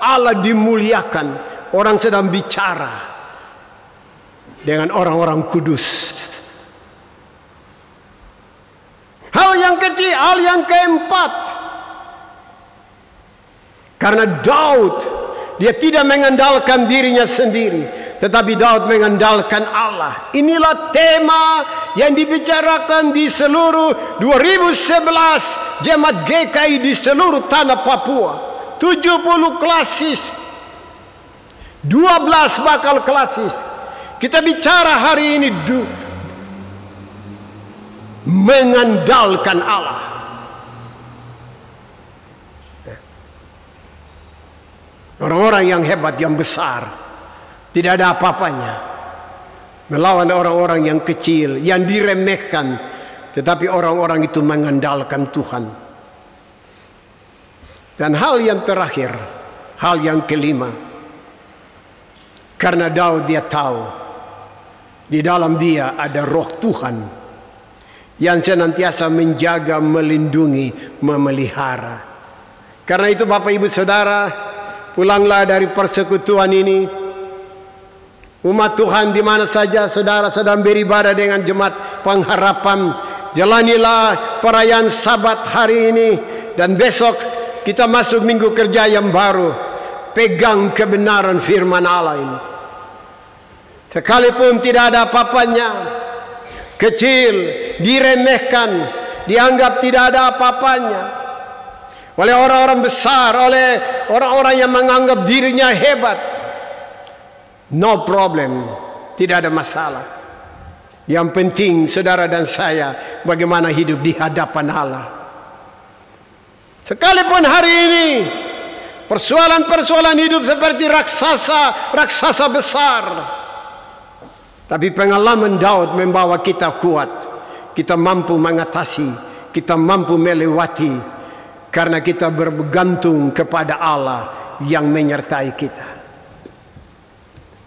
Allah dimuliakan. Orang sedang bicara dengan orang-orang kudus. Hal yang ketiga, hal yang keempat, karena Daud dia tidak mengandalkan dirinya sendiri, tetapi Daud mengandalkan Allah. Inilah tema yang dibicarakan di seluruh 2011 jemaat GKI di seluruh tanah Papua. 70 klasis, 12 bakal klasis. Kita bicara hari ini mengandalkan Allah. Orang-orang yang hebat, yang besar, tidak ada apa-apanya melawan orang-orang yang kecil, yang diremehkan, tetapi orang-orang itu mengandalkan Tuhan. Dan hal yang terakhir, hal yang kelima, karena Daud dia tahu di dalam dia ada roh Tuhan yang senantiasa menjaga, melindungi, memelihara. Karena itu Bapak Ibu Saudara, pulanglah dari persekutuan ini. Umat Tuhan di mana saja saudara sedang beribadah dengan jemaat pengharapan, jalanilah perayaan Sabat hari ini, dan besok kita masuk minggu kerja yang baru. Pegang kebenaran firman Allah ini. Sekalipun tidak ada apa-apanya, kecil, diremehkan, dianggap tidak ada apa-apanya oleh orang-orang besar, oleh orang-orang yang menganggap dirinya hebat, no problem, tidak ada masalah. Yang penting saudara dan saya bagaimana hidup di hadapan Allah. Sekalipun hari ini persoalan-persoalan hidup seperti raksasa besar, tapi pengalaman Daud membawa kita kuat. Kita mampu mengatasi, kita mampu melewati, karena kita bergantung kepada Allah yang menyertai kita.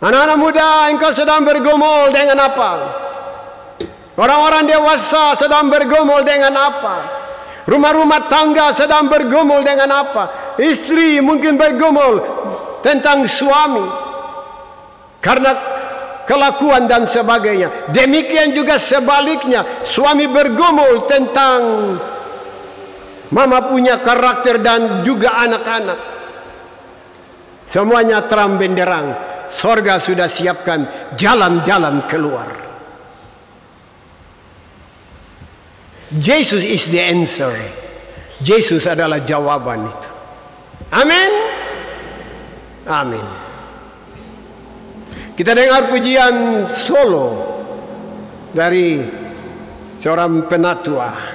Anak-anak muda, engkau sedang bergumul dengan apa? Orang-orang dewasa sedang bergumul dengan apa? Rumah-rumah tangga sedang bergumul dengan apa? Istri mungkin bergumul tentang suami, karena kelakuan dan sebagainya. Demikian juga sebaliknya, suami bergumul tentang mama punya karakter dan juga anak-anak. Semuanya terang benderang. Sorga sudah siapkan jalan-jalan keluar. Jesus is the answer. Yesus adalah jawaban itu. Amin. Amin. Kita dengar pujian solo dari seorang penatua.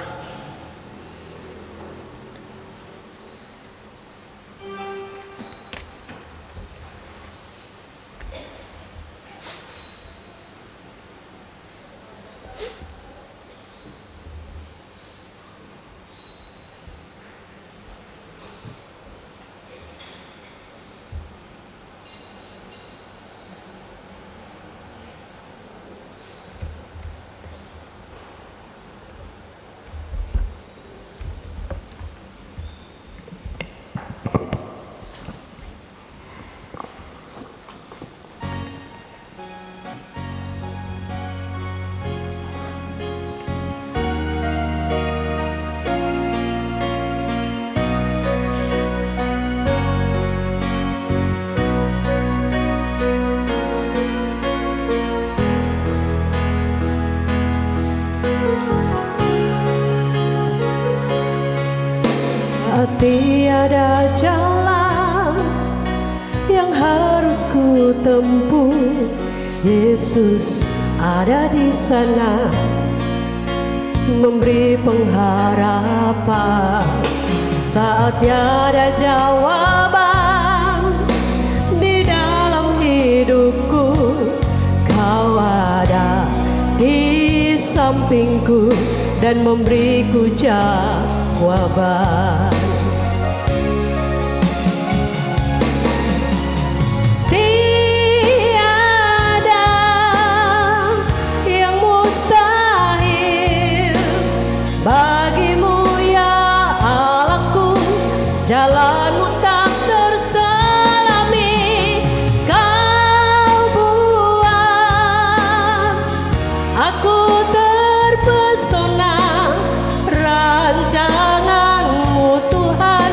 Tiada jalan yang harus ku tempuh, Yesus ada di sana memberi pengharapan. Saat tiada jawaban di dalam hidupku, Kau ada di sampingku dan memberiku jawaban. Bagimu ya Allahku, jalanmu tak terselami. Kau buat aku terpesona, rancanganmu Tuhan,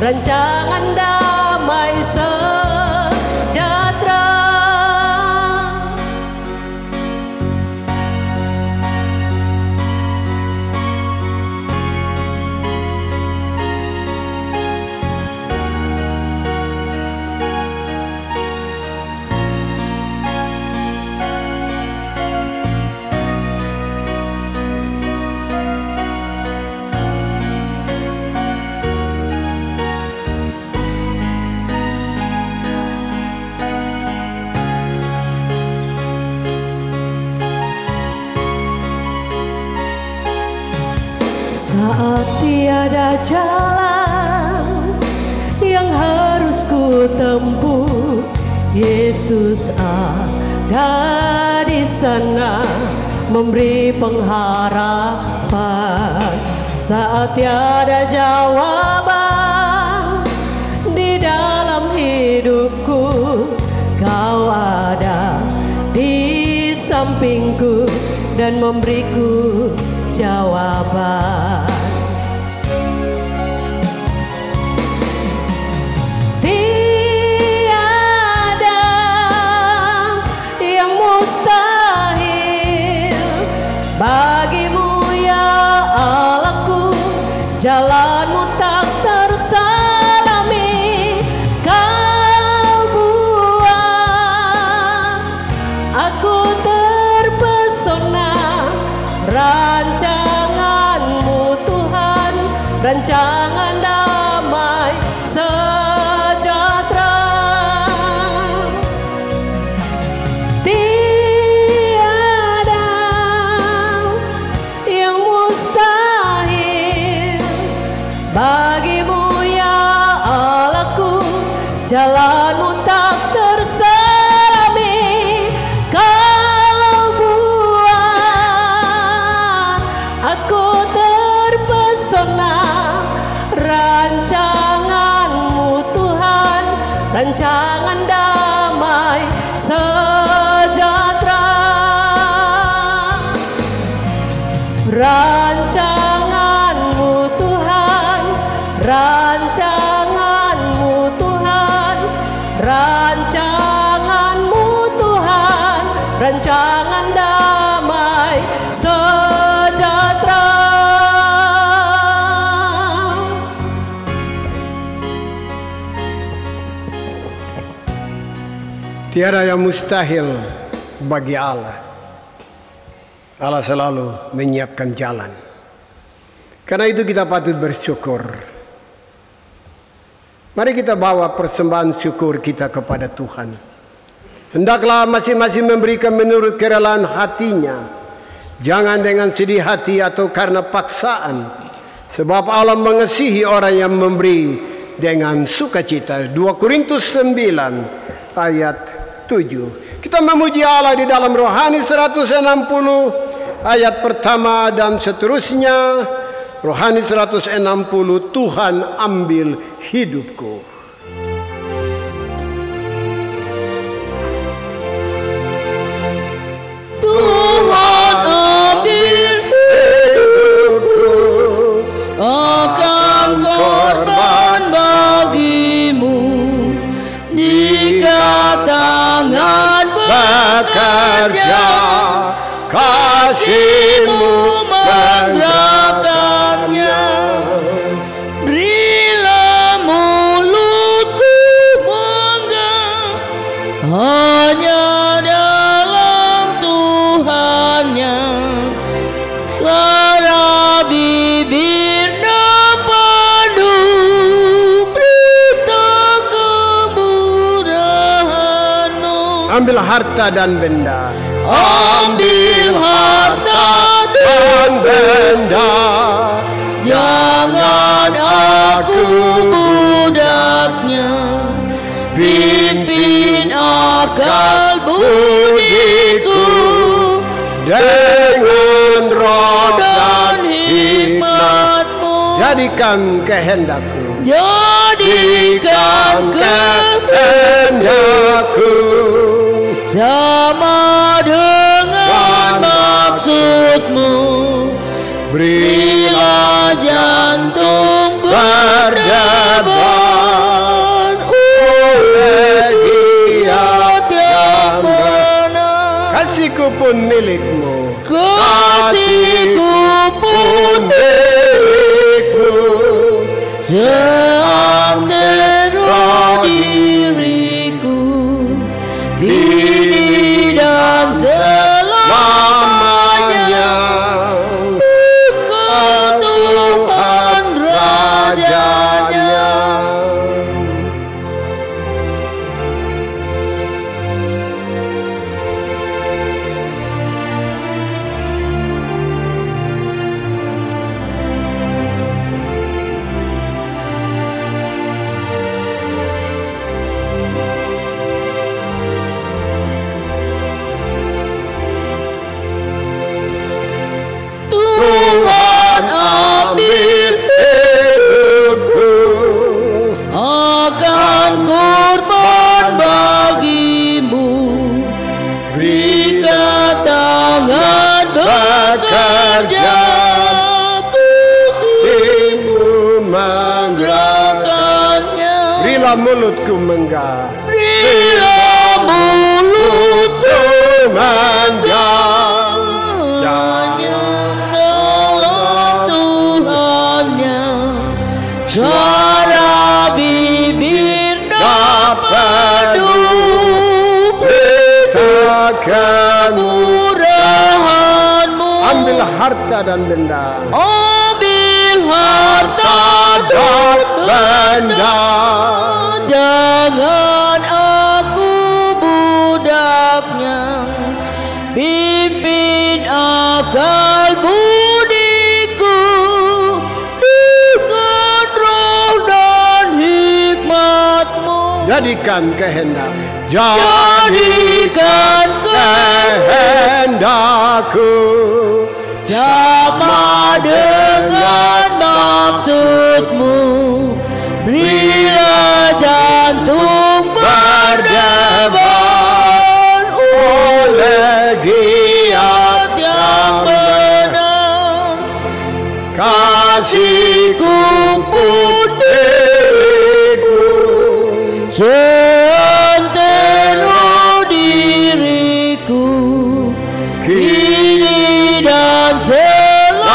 rancangan damai sejahtera. Saat tiada jalan yang harus ku tempuh, Yesus ada di sana memberi pengharapan. Saat tiada jawaban di dalam hidupku, Kau ada di sampingku dan memberiku jawaban. Tiada yang mustahil bagimu ya Allahku, jalanmu tak terselami. Kau buat aku terpesona, rancanganmu Tuhan, rancangan damai sejahtera. Tiada yang mustahil bagimu ya Allahku, jalanmu tak terselami. Kau buat aku terpesona, rancanganmu Tuhan, rancangan damai sejahtera. rancangan-Mu Tuhan, rancangan-Mu Tuhan, rancangan-Mu Tuhan, rancangan damai sejahtera. Tiada yang mustahil bagi Allah. Allah selalu menyiapkan jalan. Karena itu kita patut bersyukur. Mari kita bawa persembahan syukur kita kepada Tuhan. Hendaklah masing-masing memberikan menurut kerelaan hatinya. Jangan dengan sedih hati atau karena paksaan. Sebab Allah mengasihi orang yang memberi dengan sukacita. 2 Korintus 9 ayat 7. Kita memuji Allah di dalam Rohani 160 ayat pertama dan seterusnya. Rohani 160, Tuhan ambil hidupku. Tuhan ambil hidupku, akan korban bagimu. Jika tangan bekerja, kasih-Mu menggerakkannya. Berilah mulutku bangga hanya dalam Tuhannya. Suara bibir napadu berita kemurahan-Mu. Ambil harta dan benda. Ambil harta dan benda, jangan aku budaknya. Pimpin akal budiku Dengan roh dan hikmat-Mu. jadikan kehendakku. Jadikan Kehendakku sama dengan maksud-Mu. Berilah jantung berdebar oleh Dia yang benar. kasihku pun milik-Mu. Kasih-Ku pun milik-Mu, seantero diriku, kini dan selamanya. Engkau Tuhan Rajanya. Tuhan ambil hidupku, akan korban bagimu. Jika tangan bekerja, kasih-Mu menggerakkannya. Berilah mulutku menggah. Berilah mulutku menggah. hanya dalam Tuhannya. Suara bibir napadu berita kemurahan-Mu. Ambil harta dan benda. Ambil harta dan benda, jangan aku budaknya. Pimpin akal budiku dengan roh dan hikmat-Mu. Jadikan kehendak. Jadikan kehendakku sama dengan maksud-Mu. Berilah jantung berdebar oleh Giat yang benar. kasihku pun diriku, seantero diriku, kini dan selamanya.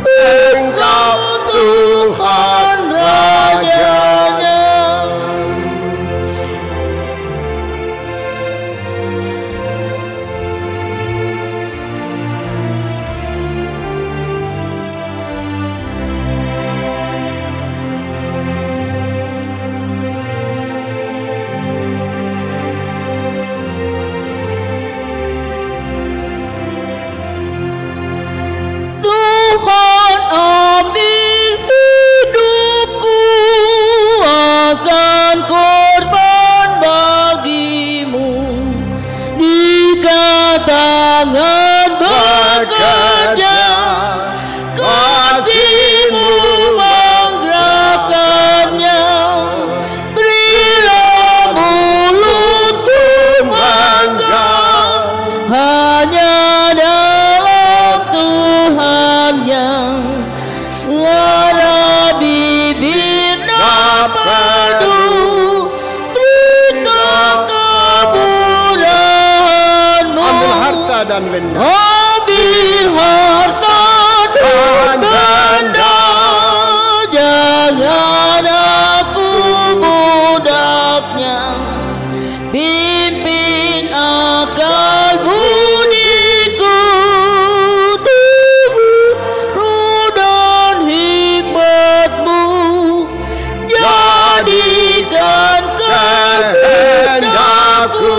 Engkau Tuhan Rajanya. Tuhan ambil hidupku, akan korban bagimu. Jika tangan bekerja, kasihmu menggerakkannya. Berilah mulutku bangga, hanya dalam Tuhan yang suara bibir napadu, berita kemudahanmu. Ambil harta dan benda. Ambil harta dan benda, jangan aku budaknya. Pimpin akal budiku, roh dan hikmatmu, jadikan kehendakku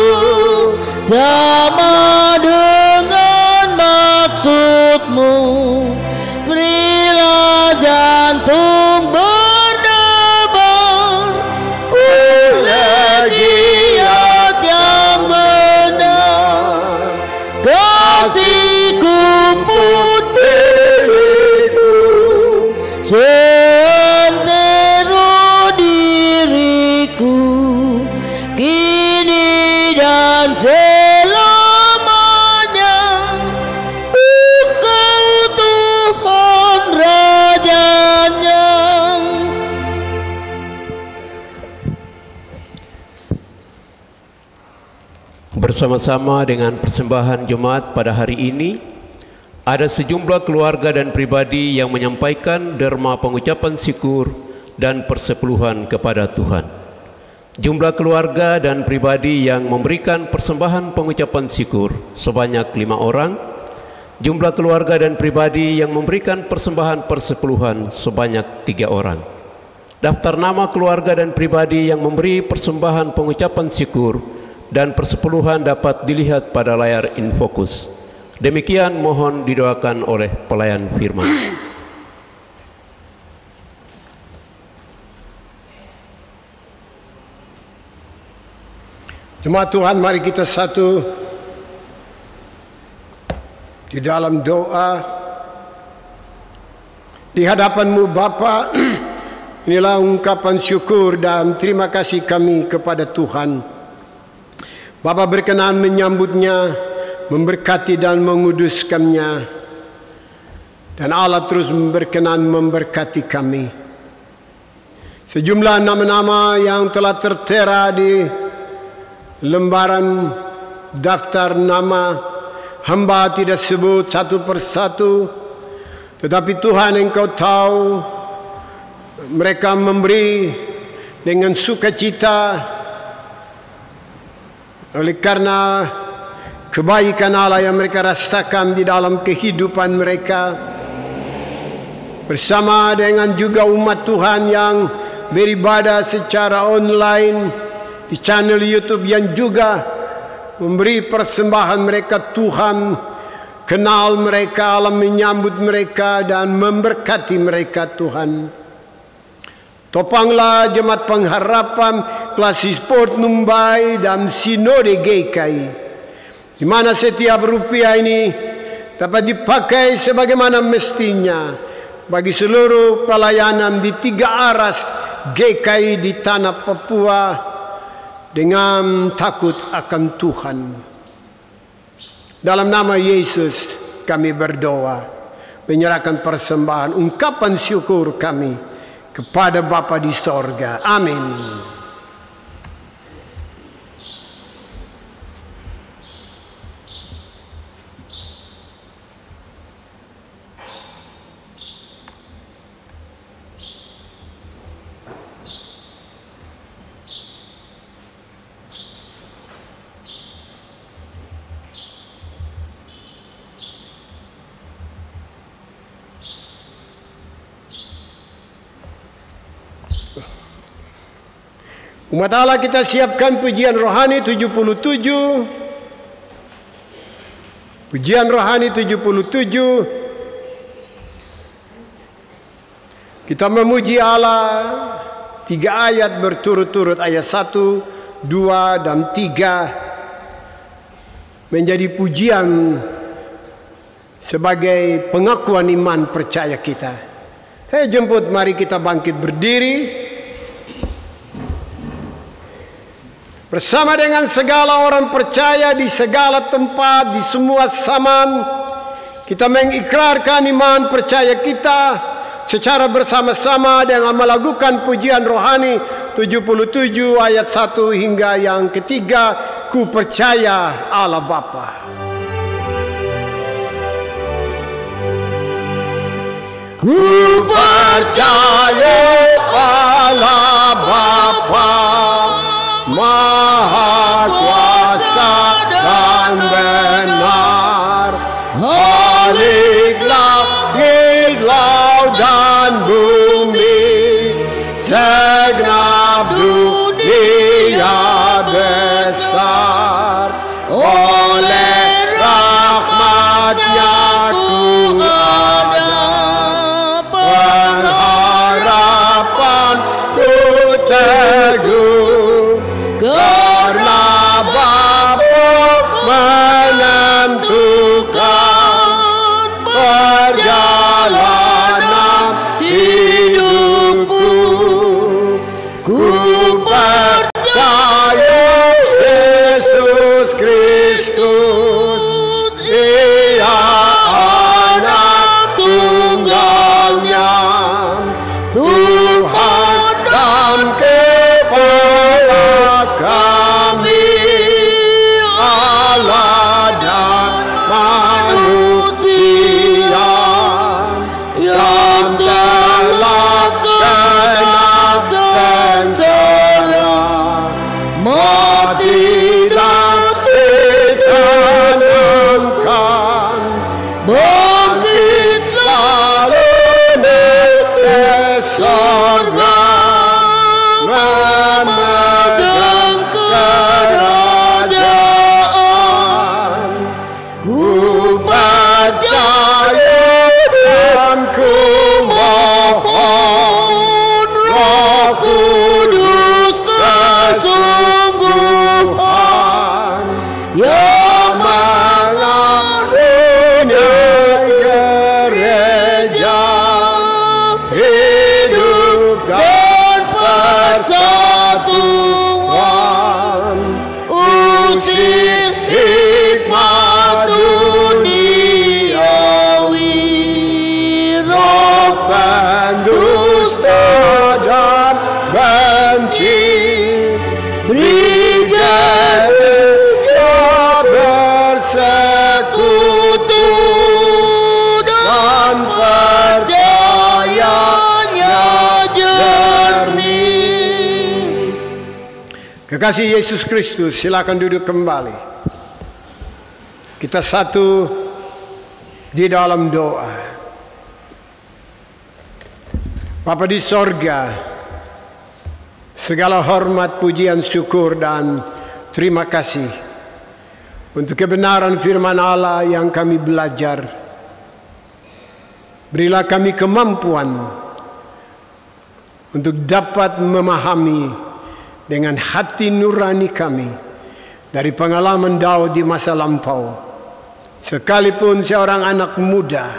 sama dengan maksudmu. Berilah jantung berdebar oleh giat yang benar. Kasihku pun diriku, seantero diriku, kini dan selamanya. Engkau Tuhan Rajanya. Bersama-sama dengan persembahan jemaat pada hari ini, ada sejumlah keluarga dan pribadi yang menyampaikan derma pengucapan syukur dan persepuluhan kepada Tuhan. Jumlah keluarga dan pribadi yang memberikan persembahan pengucapan syukur sebanyak 5 orang. Jumlah keluarga dan pribadi yang memberikan persembahan persepuluhan sebanyak 3 orang. Daftar nama keluarga dan pribadi yang memberi persembahan pengucapan syukur dan persepuluhan dapat dilihat pada layar Infocus. Demikian mohon didoakan oleh pelayan firman. Jemaat Tuhan, mari kita satu di dalam doa di hadapan-Mu Bapa. Inilah ungkapan syukur dan terima kasih kami kepada Tuhan. Bapa berkenan menyambutnya, memberkati dan menguduskannya, dan Allah terus berkenan memberkati kami. Sejumlah nama-nama yang telah tertera di lembaran daftar nama, hamba tidak sebut satu persatu, tetapi Tuhan Engkau tahu. Mereka memberi dengan sukacita oleh karena kebaikan Allah yang mereka rasakan di dalam kehidupan mereka, bersama dengan juga umat Tuhan yang beribadah secara online di channel YouTube yang juga memberi persembahan mereka. Tuhan kenal mereka, Allah menyambut mereka dan memberkati mereka. Tuhan, topanglah jemaat pengharapan Klasi Sport Numbai dan Sinode GKI, di mana setiap rupiah ini dapat dipakai sebagaimana mestinya bagi seluruh pelayanan di 3 aras GKI di tanah Papua dengan takut akan Tuhan. Dalam nama Yesus kami berdoa. menyerahkan persembahan ungkapan syukur kami kepada Bapa di sorga. Amin. Umat Allah, kita siapkan pujian rohani 77. Pujian rohani 77. Kita memuji Allah 3 ayat berturut-turut, ayat 1, 2, dan 3 menjadi pujian sebagai pengakuan iman percaya kita. Saya jemput, mari kita bangkit berdiri. Bersama dengan segala orang percaya di segala tempat, di semua zaman, kita mengikrarkan iman percaya kita secara bersama-sama dengan melakukan pujian rohani 77 ayat 1 hingga yang ketiga. Ku percaya Allah Bapa. Ku percaya Allah Bapa, Maha kuasa dan benar, Khalik langit, laut dan bumi, segenap dunia besar. Oleh rahmat-Nya ku ada, pengharapan ku teguh, karena Bapa menentukan perjalanan hidupku. Ku percaya Yesus Kristus, Ia anak tunggalnya, Tuhan dan Kepala kami, Allah dan manusia, yang telah kena sengsara, mati dan ditanamkan, bangkit lalu naik ke sorga, memegang kerajaan. Ku percaya dan ku mohon Roh Kudus kesungguhan yang mengaruniai gereja, hidup dan persatuan, usir hikmat duniawi, roh pendusta dan benci, beri gereja bersekutu dan percayanya jernih. Kekasih Yesus Kristus, silakan duduk kembali. Kita satu di dalam doa. Bapa di sorga, segala hormat, pujian, syukur, dan terima kasih untuk kebenaran firman Allah yang kami belajar. Berilah kami kemampuan untuk dapat memahami dengan hati nurani kami dari pengalaman Daud di masa lampau. Sekalipun seorang anak muda,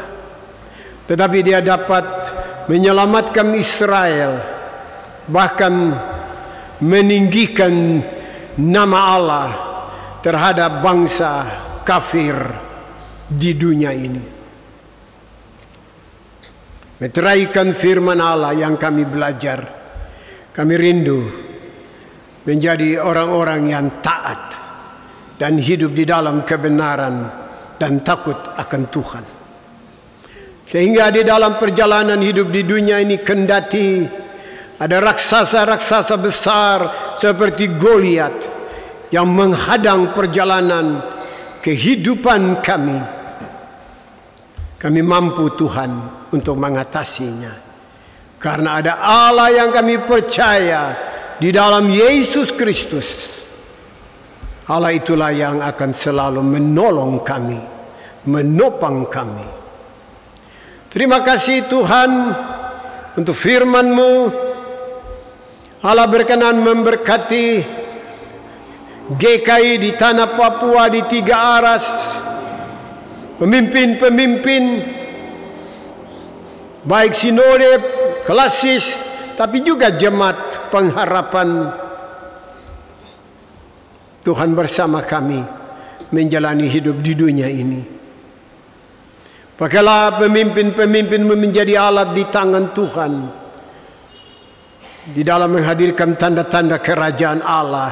tetapi dia dapat menyelamatkan Israel, bahkan meninggikan nama Allah terhadap bangsa kafir di dunia ini. meteraikan firman Allah yang kami belajar. Kami rindu menjadi orang-orang yang taat dan hidup di dalam kebenaran dan takut akan Tuhan. Sehingga di dalam perjalanan hidup di dunia ini kendati ada raksasa-raksasa besar seperti Goliat yang menghadang perjalanan kehidupan kami. Kami mampu Tuhan untuk mengatasinya. Karena ada Allah yang kami percaya di dalam Yesus Kristus. Allah itulah yang akan selalu menolong kami, menopang kami. Terima kasih Tuhan untuk firman-Mu. Allah berkenan memberkati GKI di tanah Papua di 3 aras. Pemimpin-pemimpin baik sinode, klasis, tapi juga jemaat pengharapan. Tuhan bersama kami menjalani hidup di dunia ini. Pakailah pemimpin-pemimpin menjadi alat di tangan Tuhan di dalam menghadirkan tanda-tanda kerajaan Allah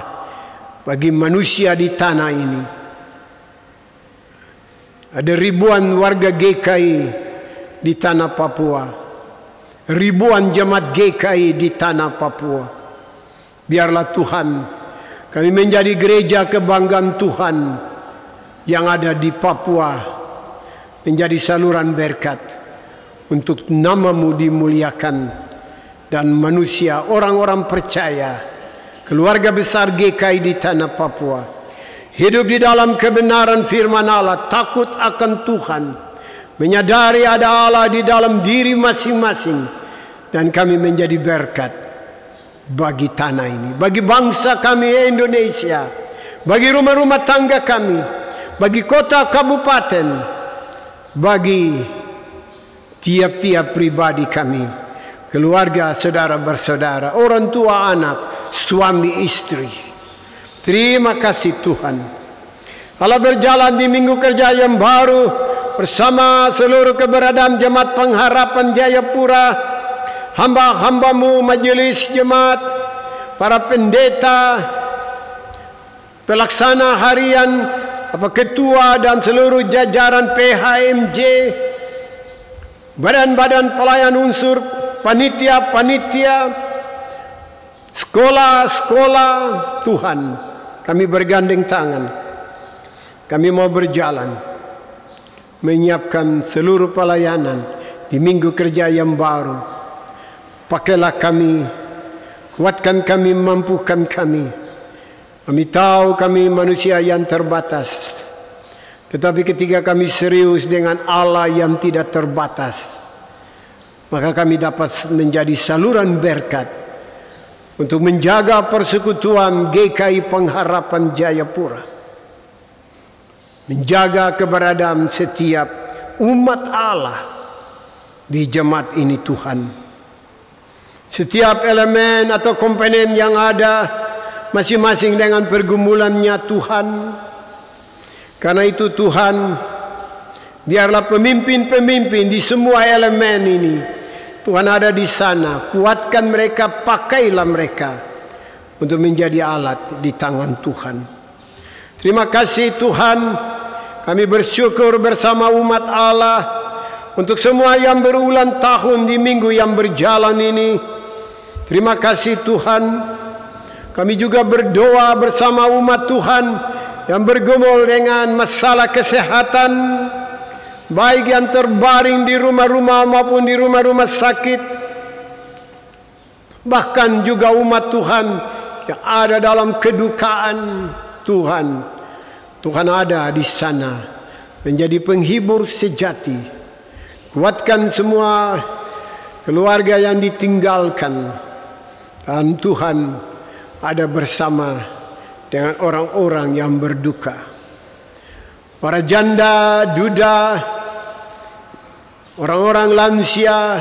bagi manusia di tanah ini. Ada ribuan warga GKI di tanah Papua, ribuan jemaat GKI di tanah Papua. Biarlah Tuhan, kami menjadi gereja kebanggaan Tuhan yang ada di Papua, menjadi saluran berkat untuk nama-Mu dimuliakan dan manusia, orang-orang percaya, keluarga besar GKI di tanah Papua hidup di dalam kebenaran firman Allah, takut akan Tuhan, menyadari ada Allah di dalam diri masing-masing, dan kami menjadi berkat bagi tanah ini, bagi bangsa kami Indonesia, bagi rumah-rumah tangga kami, bagi kota kabupaten, bagi tiap-tiap pribadi kami, keluarga, saudara bersaudara, orang tua anak, suami istri. Terima kasih Tuhan. Allah berjalan di minggu kerja yang baru bersama seluruh keberadaan jemaat pengharapan Jayapura, hamba-hamba-Mu, majelis jemaat, para pendeta, pelaksana harian, ketua dan seluruh jajaran PHMJ, badan-badan pelayan unsur, panitia-panitia, sekolah-sekolah. Tuhan, kami bergandeng tangan, kami mau berjalan menyiapkan seluruh pelayanan di minggu kerja yang baru. Pakailah kami, kuatkan kami, mampukan kami. Kami tahu kami manusia yang terbatas, tetapi ketika kami serius dengan Allah yang tidak terbatas, maka kami dapat menjadi saluran berkat untuk menjaga persekutuan GKI Pengharapan Jayapura, menjaga keberadaan setiap umat Allah di jemaat ini. Tuhan, setiap elemen atau komponen yang ada masing-masing dengan pergumulannya Tuhan. Karena itu Tuhan, biarlah pemimpin-pemimpin di semua elemen ini, Tuhan ada di sana, kuatkan mereka, pakailah mereka untuk menjadi alat di tangan Tuhan. Terima kasih Tuhan, kami bersyukur bersama umat Allah untuk semua yang berulang tahun di minggu yang berjalan ini. Terima kasih Tuhan, kami juga berdoa bersama umat Tuhan yang bergumul dengan masalah kesehatan, baik yang terbaring di rumah-rumah maupun di rumah-rumah sakit. Bahkan juga umat Tuhan yang ada dalam kedukaan. Tuhan ada di sana menjadi penghibur sejati. Kuatkan semua keluarga yang ditinggalkan, dan Tuhan ada bersama dengan orang-orang yang berduka. Para janda, duda, orang-orang lansia,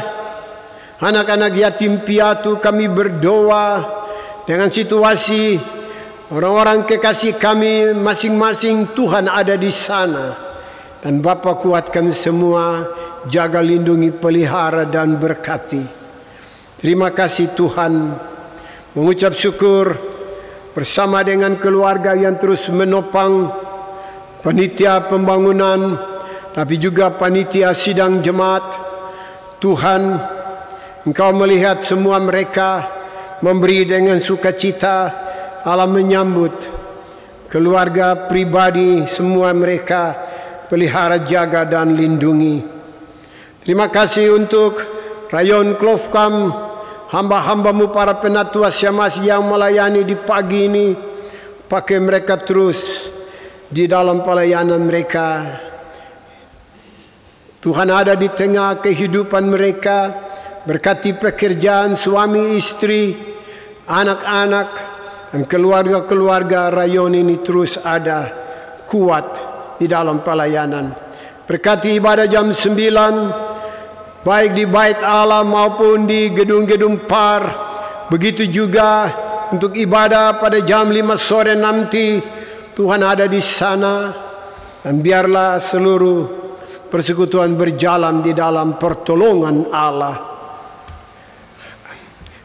anak-anak yatim piatu, kami berdoa dengan situasi orang-orang kekasih kami masing-masing. Tuhan ada di sana, dan Bapa kuatkan semua jaga, lindungi, pelihara, dan berkati. Terima kasih Tuhan. Mengucap syukur bersama dengan keluarga yang terus menopang panitia pembangunan, tapi juga panitia sidang jemaat. Tuhan, Engkau melihat semua mereka, memberi dengan sukacita. Allah menyambut keluarga pribadi semua mereka, pelihara, jaga, dan lindungi. Terima kasih untuk Rayon Klofkam, hamba-hambamu para penatua Syamas yang melayani di pagi ini. Pakai mereka terus di dalam pelayanan mereka. Tuhan ada di tengah kehidupan mereka. Berkati pekerjaan suami istri, anak-anak, dan keluarga-keluarga rayon ini terus ada kuat di dalam pelayanan. Berkati ibadah jam 9, baik di bait Allah maupun di gedung-gedung PAR. Begitu juga untuk ibadah pada jam 5 sore nanti. Tuhan ada di sana. Dan biarlah seluruh persekutuan berjalan di dalam pertolongan Allah.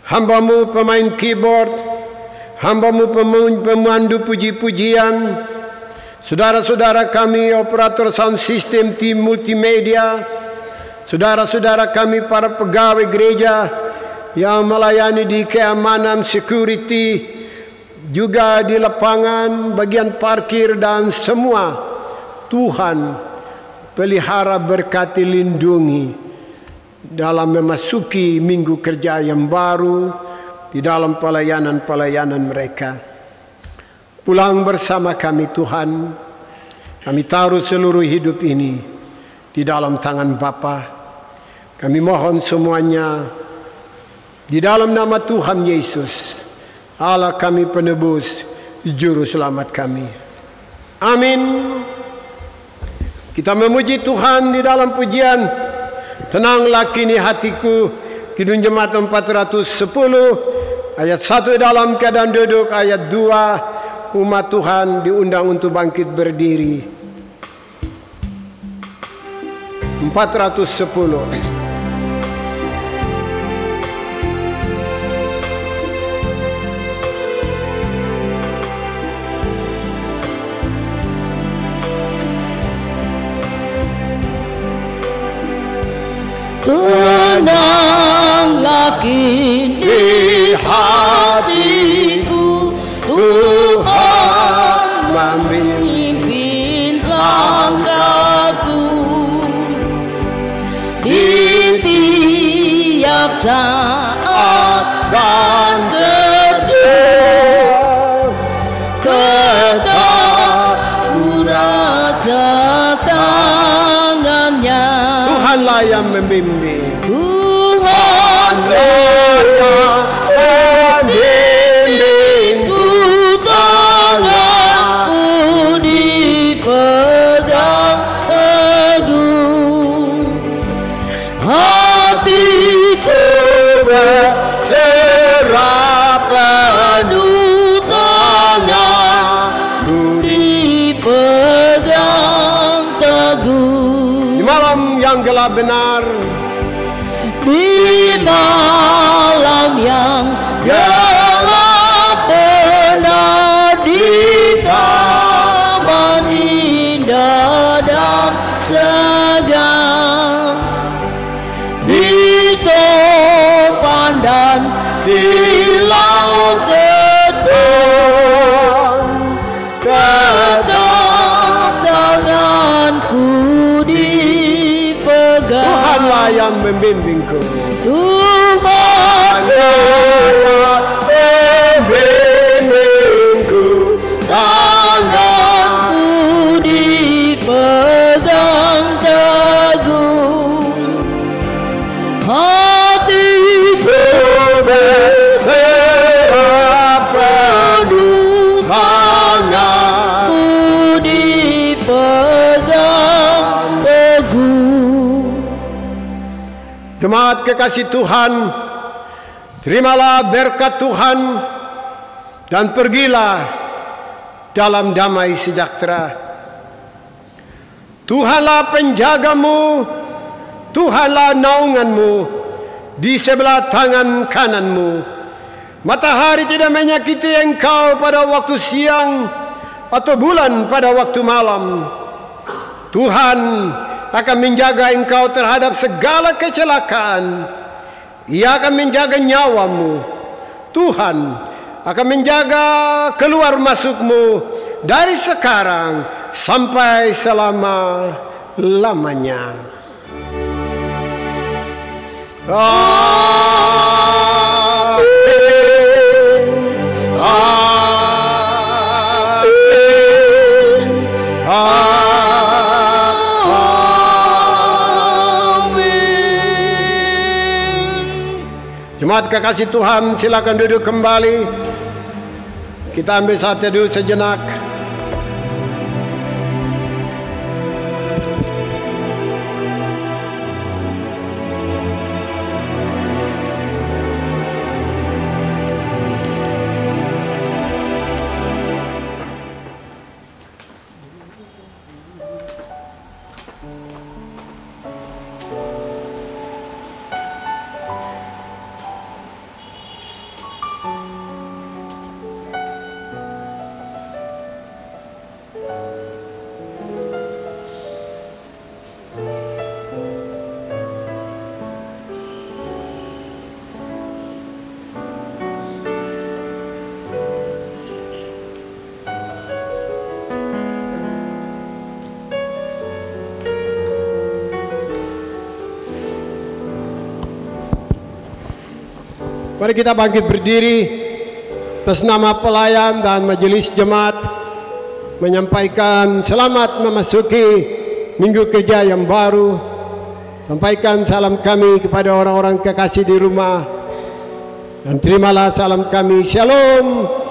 Hambamu pemain keyboard, hambamu pemandu puji-pujian, saudara-saudara kami operator sound system, tim multimedia, saudara-saudara kami para pegawai gereja yang melayani di keamanan, security, juga di lapangan, bagian parkir, dan semua. Tuhan pelihara, berkati, lindungi dalam memasuki minggu kerja yang baru di dalam pelayanan-pelayanan mereka. Pulang bersama kami Tuhan. Kami taruh seluruh hidup ini di dalam tangan Bapa. Kami mohon semuanya di dalam nama Tuhan Yesus, Allah kami penebus, juru selamat kami. Amin. Kita memuji Tuhan di dalam pujian Tenanglah kini hatiku, Kidung Jemaat 410, ayat 1 dalam keadaan duduk, ayat 2 umat Tuhan diundang untuk bangkit berdiri. 410. Tenanglah kini hatiku, Tuhan memimpin langkahku. Di tiap saat dan detik, tetap ku rasa tangannya. Tuhanlah yang membimbing. Tuhanlah membimbingku, tanganku dipegang teguh. Hatiku berserah penuh, tanganku dipegang teguh. Di malam yang gelap benar, di malam yang gelap benar, di taman indah dan segar, di topan dan di laut terbang, tetap tanganku dipegang. Tuhanlah yang membimbingku. Tuhanlah membimbingku, tanganku dipegang teguh. Hatiku berserah penuh, tanganku dipegang teguh. Jemaat kekasih Tuhan, terimalah berkat Tuhan dan pergilah dalam damai sejahtera. Tuhanlah penjagamu, Tuhanlah naunganmu di sebelah tangan kananmu. Matahari tidak menyakiti engkau pada waktu siang, atau bulan pada waktu malam. Tuhan akan menjaga engkau terhadap segala kecelakaan. Ia akan menjaga nyawamu. Tuhan akan menjaga keluar masukmu dari sekarang sampai selama-lamanya. Jemaat kekasih Tuhan, silakan duduk kembali. Kita ambil saat teduh sejenak. Mari kita bangkit berdiri atas nama pelayan dan majelis jemaat menyampaikan selamat memasuki minggu kerja yang baru. Sampaikan salam kami kepada orang-orang kekasih di rumah dan terimalah salam kami. Shalom.